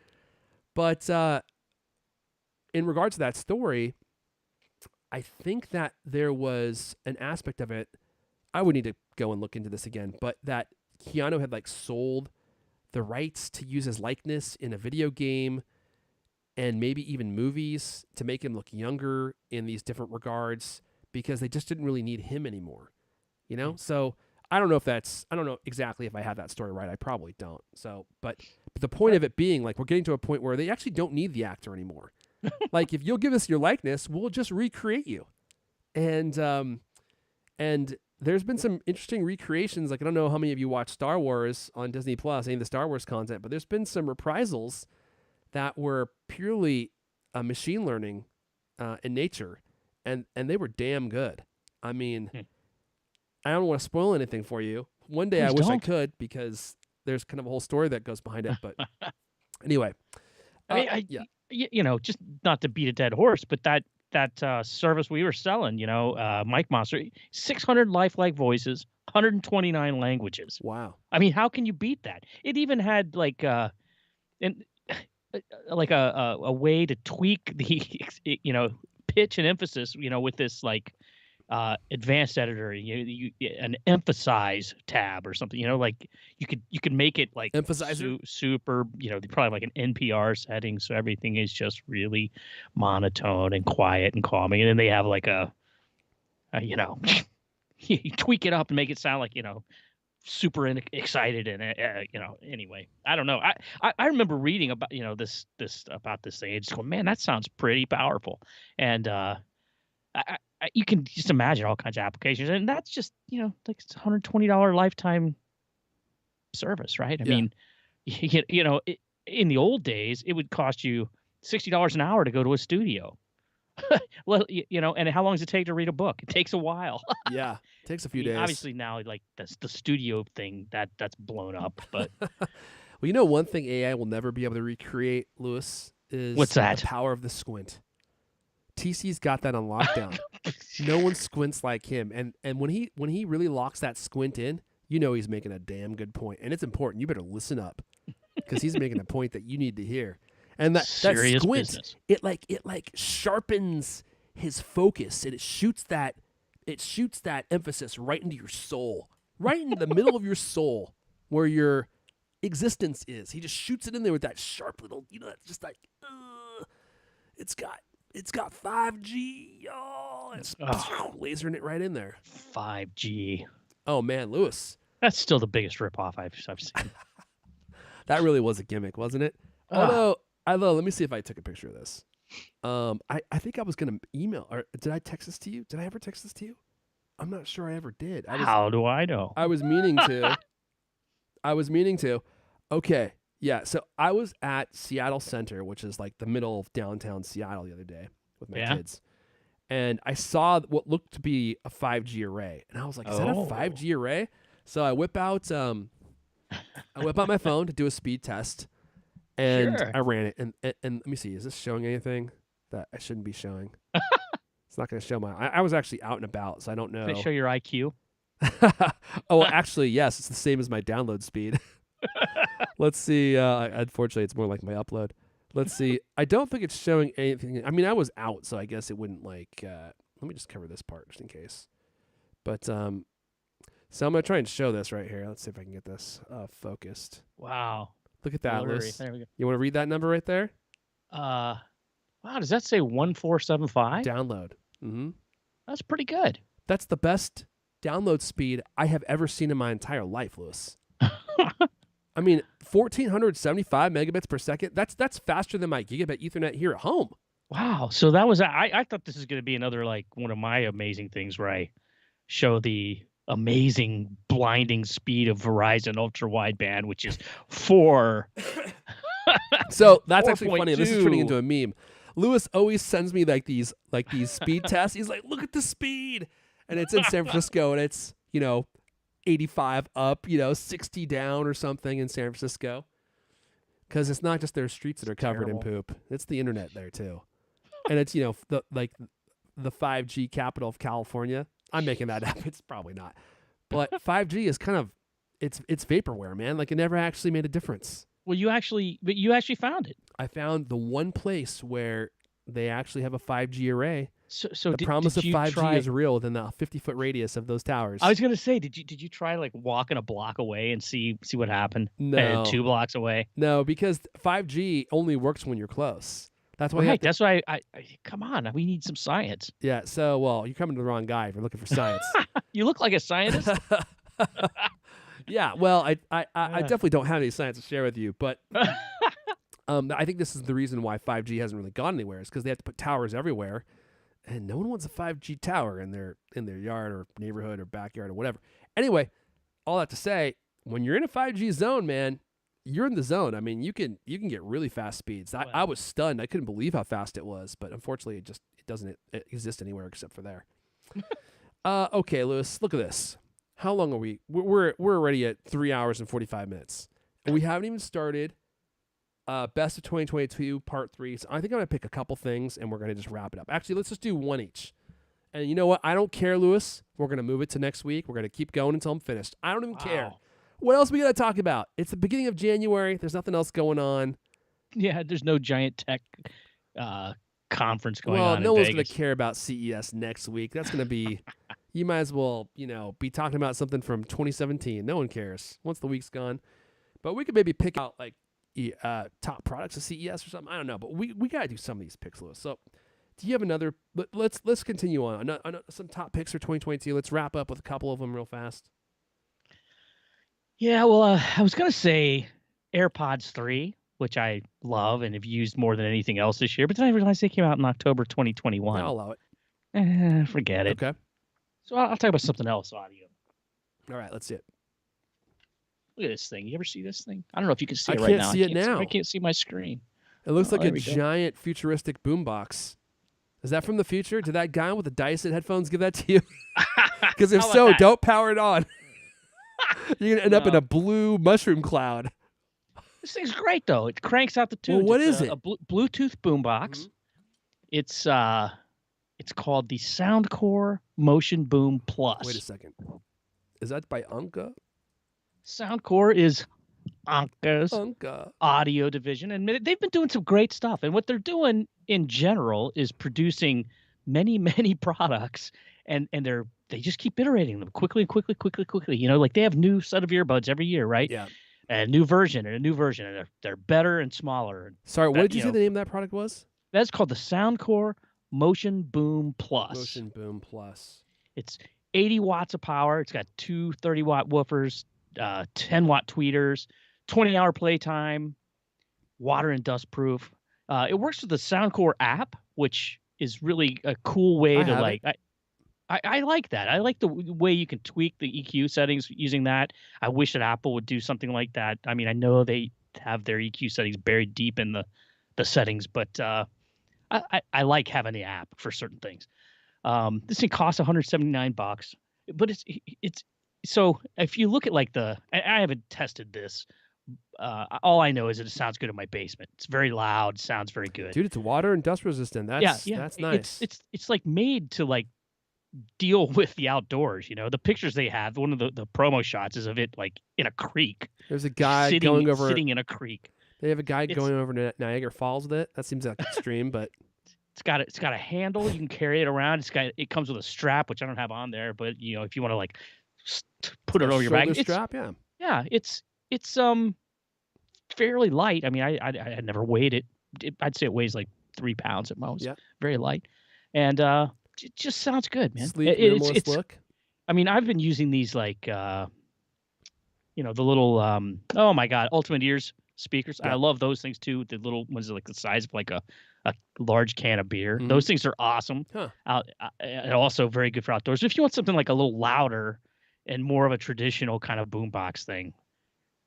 But in regards to that story, I think that there was an aspect of it. I would need to go and look into this again, but that Keanu had sold the rights to use his likeness in a video game and maybe even movies to make him look younger in these different regards, because they just didn't really need him anymore. So I don't know exactly if I have that story right. I probably don't. So, but the point of it being, we're getting to a point where they actually don't need the actor anymore. If you'll give us your likeness, we'll just recreate you. And there's been some interesting recreations. I don't know how many of you watch Star Wars on Disney Plus, any of the Star Wars content, but there's been some reprisals that were purely machine learning in nature, and they were damn good. I mean, I don't want to spoil anything for you. One day I wish I could, because there's kind of a whole story that goes behind it. But anyway, just not to beat a dead horse, but that service we were selling, Mike Monster, 600 lifelike voices, 129 languages. Wow. I mean, how can you beat that? It even had a way to tweak the pitch and emphasis, with this advanced editor, an emphasize tab or something, you could make it emphasizer, super, probably an NPR setting, so everything is just really monotone and quiet and calming. And then they have you tweak it up and make it sound super excited. And anyway, I don't know. I remember reading about this about this thing and just going, man, that sounds pretty powerful. And you can just imagine all kinds of applications, and that's just it's $120 lifetime service, right? I mean, in the old days, it would cost you $60 an hour to go to a studio. Well, and how long does it take to read a book? It takes a while. Yeah, takes a I few mean, days. obviously now, like the studio thing that's blown up. But Well, one thing AI will never be able to recreate, Lewis, is what's that? the power of the squint. TC's got that on lockdown. No one squints like him, and when he really locks that squint in, he's making a damn good point, and it's important. You better listen up, because he's making a point that you need to hear. And that Serious squint, business. it like sharpens his focus, and it shoots that emphasis right into your soul, right into the middle of your soul, where your existence is. He just shoots it in there with that sharp little, just like, it's got 5G, y'all. It's lasering it right in there. 5G. Oh man, Lewis, That's still the biggest ripoff I've seen. that really was a gimmick, wasn't it? Although, let me see if I took a picture of this. I think I was gonna email, or did I text this to you? Did I ever text this to you? I'm not sure I ever did. How do I know? I was meaning to. Okay, yeah. So I was at Seattle Center, which is like the middle of downtown Seattle, the other day with my kids, and I saw what looked to be a 5G array, and I was like, "Is that a 5G array?" So I whip out my phone to do a speed test, and Sure. I ran it. And let me see, is this showing anything that I shouldn't be showing? It's not going to show I was actually out and about, so I don't know. Did it show your IQ? Oh, well, actually, yes. It's the same as my download speed. Let's see. Unfortunately, it's more like my upload. Let's see. I don't think it's showing anything. I mean, I was out, so I guess it wouldn't let me just cover this part just in case. But so I'm going to try and show this right here. Let's see if I can get this focused. Wow. Look at that, Blurry. Liz. There we go. You want to read that number right there? Wow, does that say 1475? Download. Mm-hmm. That's pretty good. That's the best download speed I have ever seen in my entire life, Lewis. I mean, 1,475 megabits per second. That's faster than my gigabit Ethernet here at home. Wow. So that was I thought this is going to be another like one of my amazing things where I show the amazing blinding speed of Verizon ultra wideband, which is 4. So that's actually funny. This is turning 4.2. into a meme. Lewis always sends me like these speed tests. He's like, "Look at the speed," and it's in San Francisco, and it's 85 up, 60 down or something in San Francisco. Because it's not just their streets that are covered in poop; it's the internet there too, and it's the 5G capital of California. I'm making that up. It's probably not, but 5G is kind of it's vaporware, man. Like it never actually made a difference. Well, you actually found it. I found the one place where they actually have a 5G array. So The promise did of you 5G try, is real within the 50-foot radius of those towers. I was gonna say, did you try like walking a block away and see what happened? No. And 2 blocks away. No, because 5G only works when you're close. That's why. Right. That's why I come on. We need some science. Yeah. So, well, you're coming to the wrong guy if you're looking for science. You look like a scientist. Yeah. Well, I definitely don't have any science to share with you, but I think this is the reason why 5G hasn't really gone anywhere. Is because they have to put towers everywhere, and no one wants a 5G tower in their yard or neighborhood or backyard or whatever. Anyway, all that to say, when you're in a 5G zone, man, you're in the zone. I mean, you can get really fast speeds. I was stunned. I couldn't believe how fast it was, but unfortunately, it doesn't exist anywhere except for there. Okay, Lewis, look at this. How long are we? We're already at 3 hours and 45 minutes, and we haven't even started Best of 2022 Part 3. So I think I'm going to pick a couple things, and we're going to just wrap it up. Actually, let's just do one each. And you know what? I don't care, Lewis. We're going to move it to next week. We're going to keep going until I'm finished. I don't even care. What else we got to talk about? It's the beginning of January. There's nothing else going on. Yeah, there's no giant tech conference going on Well, in no one's Vegas. going to care about CES next week. That's going to be, you might as well, be talking about something from 2017. No one cares once the week's gone. But we could maybe pick out like top products of CES or something. I don't know, but we got to do some of these picks, Lewis. So do you have another? Let's continue on. Some top picks for 2022. Let's wrap up with a couple of them real fast. Yeah, well, I was going to say AirPods 3, which I love and have used more than anything else this year, but then I realized they came out in October 2021. I'll allow it. Forget it. Okay. So I'll talk about something else audio. All right, let's see it. Look at this thing. You ever see this thing? I don't know if you can see I it right can't now. see it now. I can't see my screen. It looks like there a we go. giant futuristic boombox. Is that from the future? Did that guy with the Dyson headphones give that to you? Because if How about so, that? don't power it on. You're gonna end up in No. a blue mushroom cloud. This thing's great though. It cranks out the tunes. Well, what It's is a it? Bluetooth boombox. Mhm. It's called the Soundcore Motion Boom Plus. Wait a second. Is that by Anka? Soundcore is Anka's Anka. audio division, and they've been doing some great stuff. And what they're doing in general is producing many, many products, and they just keep iterating them quickly. You know, like they have new set of earbuds every year, right? Yeah. A new version, and they're better and smaller. Sorry, what That, did you you say know, the name of that product was? That's called the Soundcore Motion Boom Plus. Motion Boom Plus. It's 80 watts of power. It's got two 30-watt woofers, 10-watt tweeters, 20-hour playtime, water and dust proof. It works with the Soundcore app, which is really a cool way I to have like. I like that. I like the way you can tweak the EQ settings using that. I wish that Apple would do something like that. I mean, I know they have their EQ settings buried deep in the settings, but I like having the app for certain things. This thing costs $179, but it's so if you look at like I haven't tested this. All I know is that it sounds good in my basement. It's very loud, sounds very good. Dude, it's water and dust resistant. That's nice. It's like made to like deal with the outdoors. You know, the pictures they have. One of the promo shots is of it like in a creek. There's a guy sitting in a creek. They have a guy going over Niagara Falls with it. That seems like extreme, but it's got a handle. You can carry it around. It comes with a strap, which I don't have on there. But you know, if you want to like put it over your back, strap, yeah. Yeah, it's fairly light. I mean, I never weighed it. I'd say it weighs like 3 pounds at most. Yeah, very light, and it just sounds good, man. Sleek, minimalist look. I mean, I've been using these like you know, the little oh my god, Ultimate Ears speakers. Yeah. I love those things too. The little ones are like the size of like a large can of beer. Mhm. Those things are awesome. Huh. And also very good for outdoors. If you want something like a little louder and more of a traditional kind of boombox thing,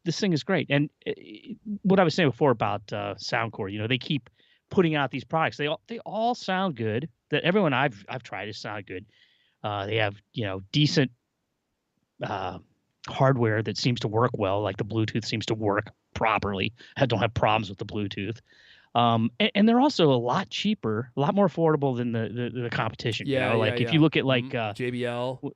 this thing is great. And what I was saying before about Soundcore, you know, they keep putting out these products. They all sound good. That everyone I've tried has sounded good. They have, you know, decent hardware that seems to work well. Like the Bluetooth seems to work properly. I don't have problems with the Bluetooth. And they're also a lot cheaper, a lot more affordable than the competition. Yeah, you know? Like if you look at like JBL.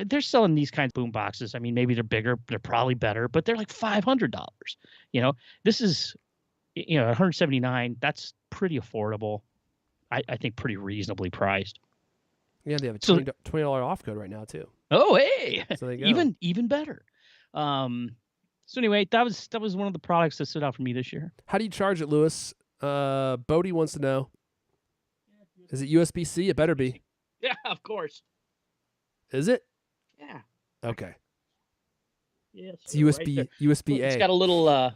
They're selling these kinds of boom boxes. I mean, maybe they're bigger, they're probably better, but they're like $500. You know, this is, you know, $179. That's pretty affordable. I think pretty reasonably priced. Yeah, they have a $20 off code right now too. Oh, hey, So there you go. even better. So anyway, that was one of the products that stood out for me this year. How do you charge it, Lewis? Bodie wants to know. Is it USB-C? It better be. Yeah, of course. Is it? Yeah. Okay. Yeah. It's USB-A. It's got a little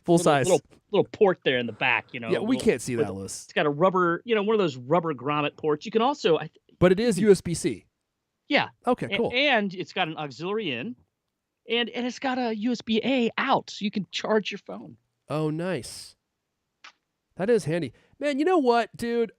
full size little port there in the back. You know. Yeah, we can't see that, Lewis. It's got a rubber, you know, one of those rubber grommet ports. You can also. But it is USB-C. Yeah. Okay. Cool. And it's got an auxiliary in, and it's got a USB-A out, so you can charge your phone. Oh, nice. That is handy, man. You know what, dude?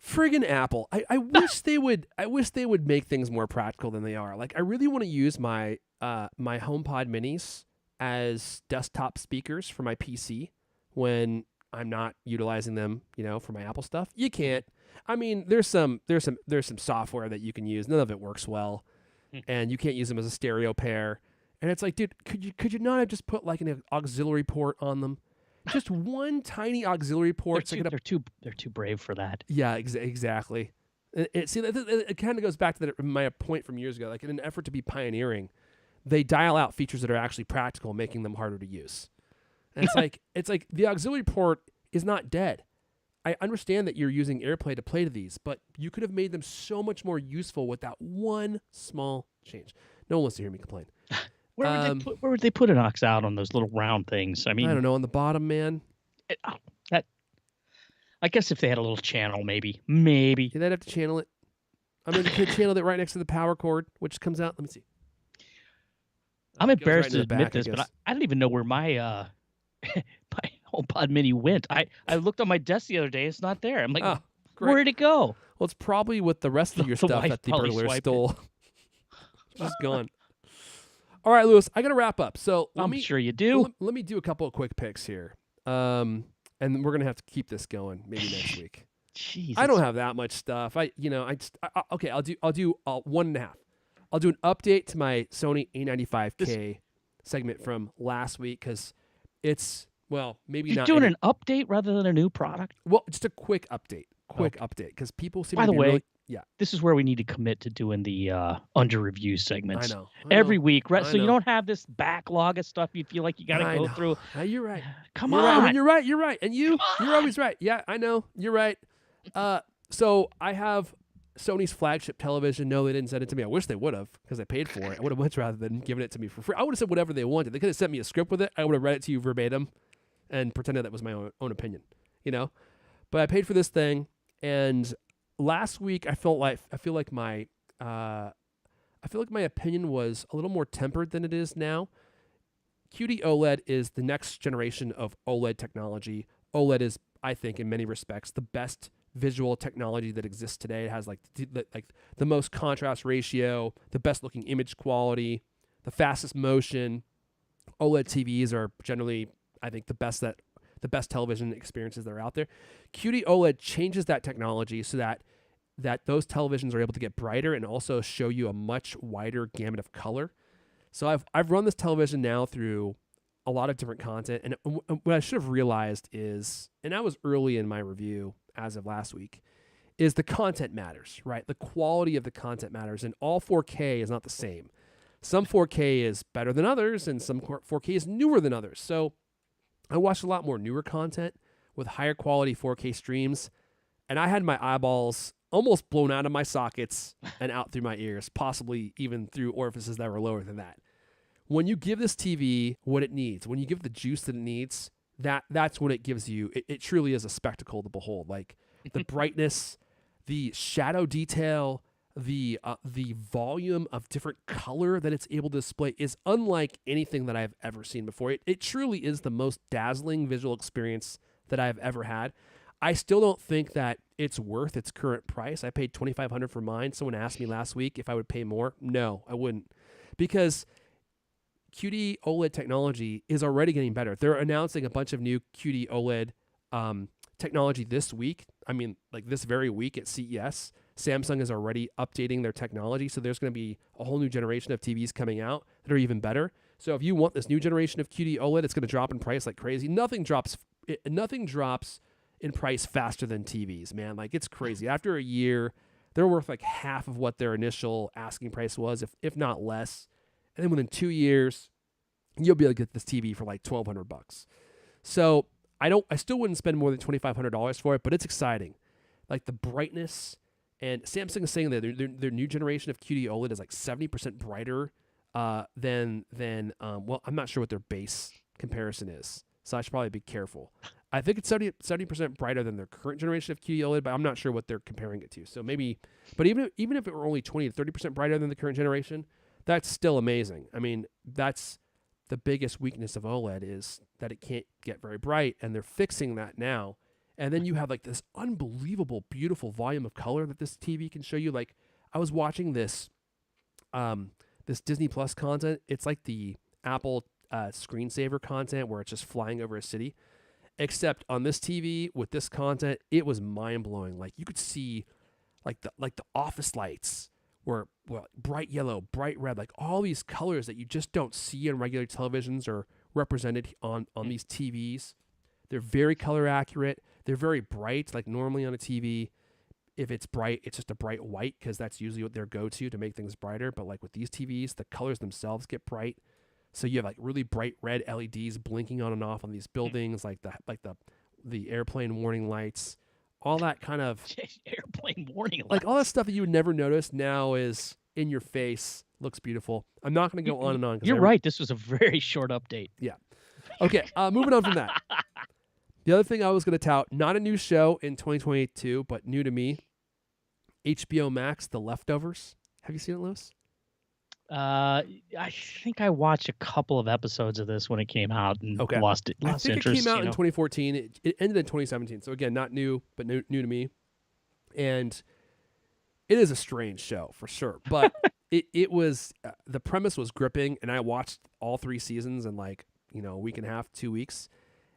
Friggin' Apple. I wish they would. I wish they would make things more practical than they are. Like, I really want to use my my HomePod Minis as desktop speakers for my PC when I'm not utilizing them, you know, for my Apple stuff. You can't. I mean, there's some software that you can use. None of it works well, and you can't use them as a stereo pair. And it's like, dude, could you not have just put like an auxiliary port on them? Just one tiny auxiliary port. They're too brave for that. Yeah, exactly. It kind of goes back to my point from years ago. Like, in an effort to be pioneering, they dial out features that are actually practical, making them harder to use. And it's like the auxiliary port is not dead. I understand that you're using AirPlay to play to these, but you could have made them so much more useful with that one small change. No one wants to hear me complain. Where would they put an aux out on those little round things? I mean, I don't know, on the bottom, man. I guess if they had a little channel, maybe. Yeah, they'd have to channel it. I mean, they could channel it right next to the power cord, which comes out. Let me see. I'm It goes right embarrassed in to the admit back, I this, but guess. I don't even know where my my HomePod Mini went. I looked on my desk the other day. It's not there. I'm like, Oh, great. where did it go? Well, it's probably with the rest of your The stuff wife that the probably burglar swiped it. stole. Just gone. All right, Lewis, I got to wrap up. So I'm sure you do. let me do a couple of quick picks here. And we're going to have to keep this going maybe next week. Jeez, I don't have that much stuff. Okay, I'll do 1.5. I'll do an update to my Sony A95K segment from last week because it's, well, maybe You're not. doing an update rather than a new product. Well, just a quick update. Update because people seem By to the be way, really, yeah. This is where we need to commit to doing the under review segments. I know. Every week, right? I So you know. don't have this backlog of stuff you feel like you got to go through. You're right. Come You're on. right. When you're right, you're right. And you're always right. Yeah, I know. You're right. So I have Sony's flagship television. No, they didn't send it to me. I wish they would have because I paid for it. I would have much rather than giving it to me for free. I would have said whatever they wanted. They could have sent me a script with it. I would have read it to you verbatim and pretended that was my own opinion, But I paid for this thing, and last week I feel like my opinion was a little more tempered than it is now. QD OLED is the next generation of OLED technology. OLED is, I think, in many respects, the best visual technology that exists today. It has the most contrast ratio, the best looking image quality, the fastest motion. OLED TVs are generally, I think, the best television experiences that are out there. QD OLED changes that technology so that those televisions are able to get brighter and also show you a much wider gamut of color. So I've run this television now through a lot of different content, and what I should have realized is, and I was early in my review as of last week, is the content matters, right? The quality of the content matters, and all 4K is not the same. Some 4K is better than others, and some 4K is newer than others. So I watched a lot more newer content with higher quality 4K streams, and I had my eyeballs almost blown out of my sockets and out through my ears, possibly even through orifices that were lower than that. When you give this TV what it needs, when you give the juice that it needs, that's when it gives you, it truly is a spectacle to behold. Like the brightness, the shadow detail, the volume of different color that it's able to display is unlike anything that I've ever seen before. It truly is the most dazzling visual experience that I've ever had. I still don't think that it's worth its current price. I paid $2,500 for mine. Someone asked me last week if I would pay more. No, I wouldn't, because QD OLED technology is already getting better. They're announcing a bunch of new QD OLED technology this week. I mean, like this very week at CES. Samsung is already updating their technology, so there's going to be a whole new generation of TVs coming out that are even better. So if you want this new generation of QD OLED, it's going to drop in price like crazy. Nothing drops in price faster than TVs, man. Like, it's crazy. After a year, they're worth like half of what their initial asking price was, if not less. And then within 2 years, you'll be able to get this TV for like $1,200. So I still wouldn't spend more than $2,500 for it, but it's exciting. Like the brightness, and Samsung is saying that their new generation of QD OLED is like 70% brighter than well, I'm not sure what their base comparison is, so I should probably be careful. I think it's 70% brighter than their current generation of QD OLED, but I'm not sure what they're comparing it to. So maybe, but even if it were only 20 to 30% brighter than the current generation, that's still amazing. I mean, that's the biggest weakness of OLED, is that it can't get very bright, and they're fixing that now. And then you have like this unbelievable, beautiful volume of color that this TV can show you. Like, I was watching this Disney Plus content. It's like the Apple screensaver content where it's just flying over a city. Except on this TV with this content, it was mind blowing. Like, you could see like the office lights were bright yellow, bright red, like all these colors that you just don't see on regular televisions or represented on these TVs. They're very color accurate. They're very bright. Like, normally on a TV, if it's bright, it's just a bright white, because that's usually what their go-to to make things brighter. But like with these TVs, the colors themselves get bright. So you have like really bright red LEDs blinking on and off on these buildings, like the airplane warning lights, all that kind of airplane warning lights. Like all that stuff that you would never notice now is in your face. Looks beautiful. I'm not going to go on and on. You're right. This was a very short update. Yeah. Okay. Moving on from that. The other thing I was going to tout, not a new show in 2022, but new to me, HBO Max, The Leftovers. Have you seen it, Lewis? I think I watched a couple of episodes of this when it came out and Okay. lost I think interest. it came out you in know? 2014. It ended in 2017. So again, not new, but new to me. And it is a strange show for sure. But it was the premise was gripping, and I watched all 3 seasons in like a week and a half, 2 weeks.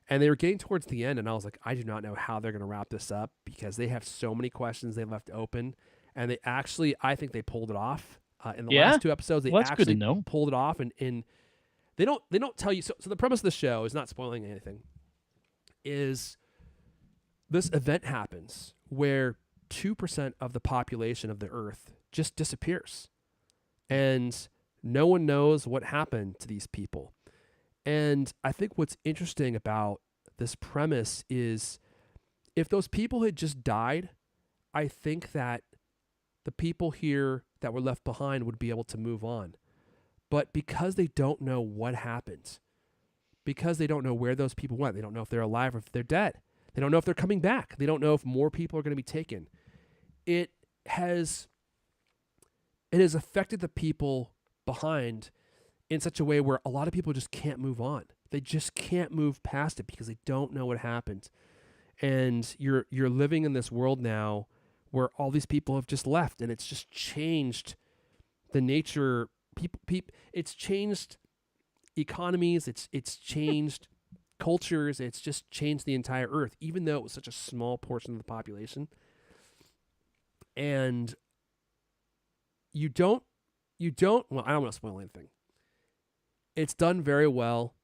And they were getting towards the end, and I was like, I do not know how they're going to wrap this up because they have so many questions they left open. And they actually, I think they pulled it off. In the last 2 episodes, they Well, that's good to actually know. pulled it off. And they don't tell you. So the premise of the show is not spoiling anything. Is this event happens where 2% of the population of the Earth just disappears. And no one knows what happened to these people. And I think what's interesting about this premise is if those people had just died, I think that the people here that were left behind would be able to move on. But because they don't know what happened, because they don't know where those people went, they don't know if they're alive or if they're dead, they don't know if they're coming back, they don't know if more people are going to be taken. It has affected the people behind in such a way where a lot of people just can't move on. They just can't move past it because they don't know what happened. And you're living in this world now where all these people have just left, and it's just changed the nature. It's changed economies. It's changed cultures. It's just changed the entire Earth, even though it was such a small portion of the population. And you don't. Well, I don't want to spoil anything. It's done very well,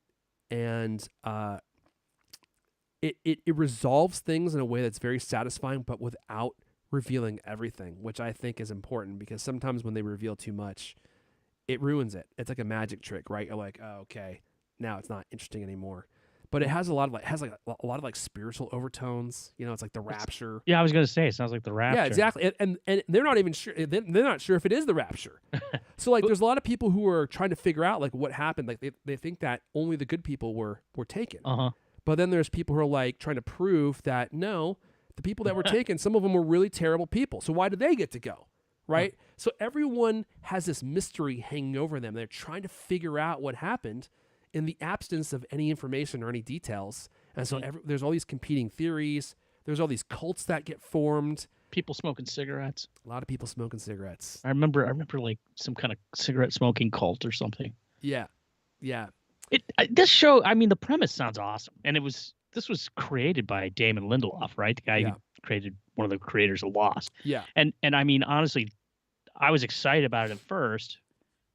and it resolves things in a way that's very satisfying, but without revealing everything, which I think is important because sometimes when they reveal too much, it ruins it. It's like a magic trick, right? You're like, oh, okay, now it's not interesting anymore. But it has a lot of like spiritual overtones. It's like the rapture. Yeah, I was gonna say it sounds like the rapture. Yeah, exactly. And they're not even sure. They're not sure if it is the rapture. So like, there's a lot of people who are trying to figure out like what happened. Like they think that only the good people were taken. But then there's people who are like trying to prove that no, the people that were taken, some of them were really terrible people. So why did they get to go? Right. So everyone has this mystery hanging over them. They're trying to figure out what happened in the absence of any information or any details. And so there's all these competing theories. There's all these cults that get formed. People smoking cigarettes. A lot of people smoking cigarettes. I remember like some kind of cigarette smoking cult or something. Yeah. This show, I mean, the premise sounds awesome. And this was created by Damon Lindelof, right? The guy who created one of the creators of Lost. Yeah. And I mean, honestly, I was excited about it at first,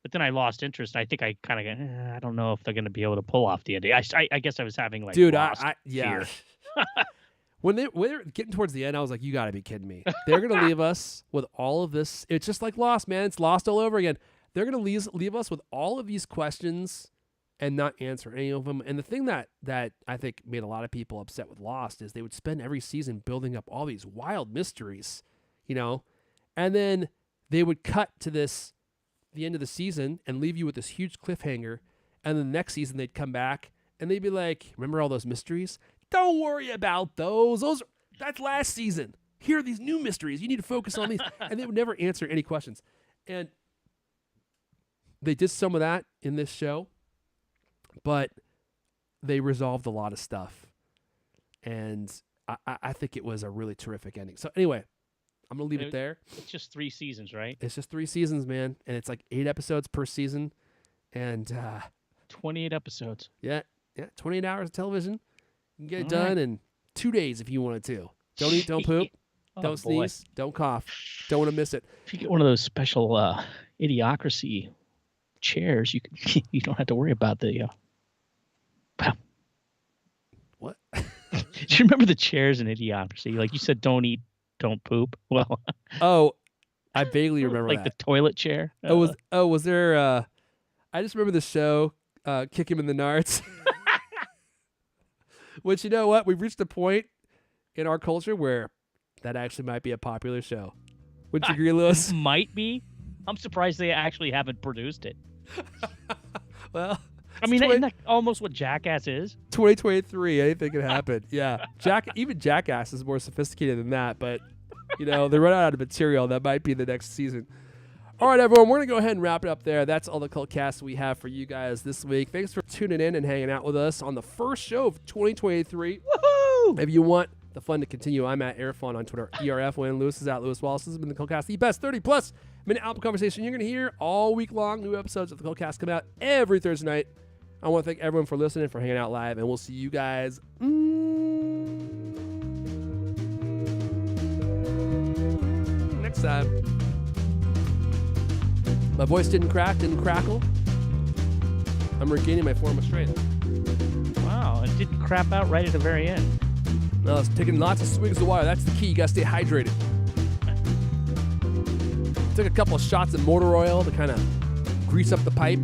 but then I lost interest. I think I kind of got, I don't know if they're going to be able to pull off the ending. I guess I was having like Lost fear. When they're getting towards the end, I was like, you got to be kidding me. They're going to leave us with all of this. It's just like Lost, man. It's Lost all over again. They're going to leave us with all of these questions and not answer any of them. And the thing that I think made a lot of people upset with Lost is they would spend every season building up all these wild mysteries, and then they would cut to the end of the season and leave you with this huge cliffhanger. And then the next season they'd come back and they'd be like, remember all those mysteries? Don't worry about those. That's last season. Here are these new mysteries. You need to focus on these. And they would never answer any questions. And they did some of that in this show, but they resolved a lot of stuff. And I think it was a really terrific ending. So anyway, I'm going to leave it there. It's just 3 seasons, right? It's just 3 seasons, man. And it's like 8 episodes per season. And 28 episodes. Yeah, 28 hours of television. You can get it done in 2 days if you wanted to. Don't eat, don't poop, don't sneeze, don't cough. Don't want to miss it. If you get one of those special Idiocracy chairs, you don't have to worry about the... What? Do you remember the chairs in Idiocracy? Like you said, don't eat, don't poop. Well, I vaguely remember like that. the toilet chair. Was there? I just remember the show, Kick Him in the Nards. Which, you know what? We've reached a point in our culture where that actually might be a popular show. Would you agree, Lewis? Might be. I'm surprised they actually haven't produced it. Well, I mean, isn't that almost what Jackass is? 2023, anything can happen. Yeah, even Jackass is more sophisticated than that, but they run out of material. That might be the next season. All right, everyone, we're going to go ahead and wrap it up there. That's all the CultCast we have for you guys this week. Thanks for tuning in and hanging out with us on the first show of 2023. Woohoo! If you want the fun to continue, I'm at Airfun on Twitter, ERF. When Lewis is at Lewis Wallace. This has been the CultCast, the best 30-plus minute Apple conversation you're going to hear all week long. New episodes of the CultCast come out every Thursday night. I want to thank everyone for listening, for hanging out live, and we'll see you guys next time. My voice didn't crack, didn't crackle. I'm regaining my form of strength. Wow, it didn't crap out right at the very end. No, it's taking lots of swigs of water. That's the key. You gotta stay hydrated. Took a couple of shots of motor oil to kind of grease up the pipe.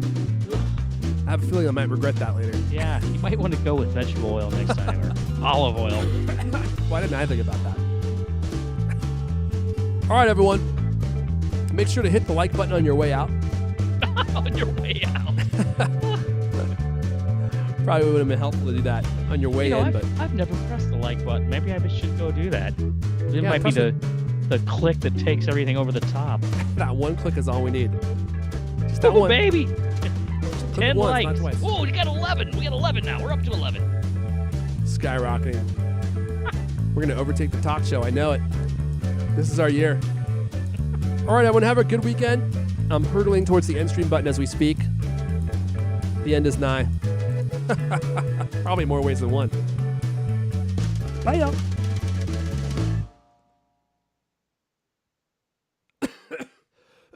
I have a feeling I might regret that later. Yeah, you might want to go with vegetable oil next time, or olive oil. Why didn't I think about that? All right, everyone. Make sure to hit the like button on your way out. On your way out. Probably would have been helpful to do that on your way in, but I've never pressed the like button. Maybe I should go do that. It Yeah, might be press the click that takes everything over the top. that one click is all we need. Just that Oh, one. baby! Click 10 once, likes. not twice. Oh, we got 11. We got 11 now. We're up to 11. Skyrocketing. We're going to overtake the talk show. I know it. This is our year. All right, everyone, have a good weekend. I'm hurtling towards the end stream button as we speak. The end is nigh. Probably more ways than one. Bye, y'all.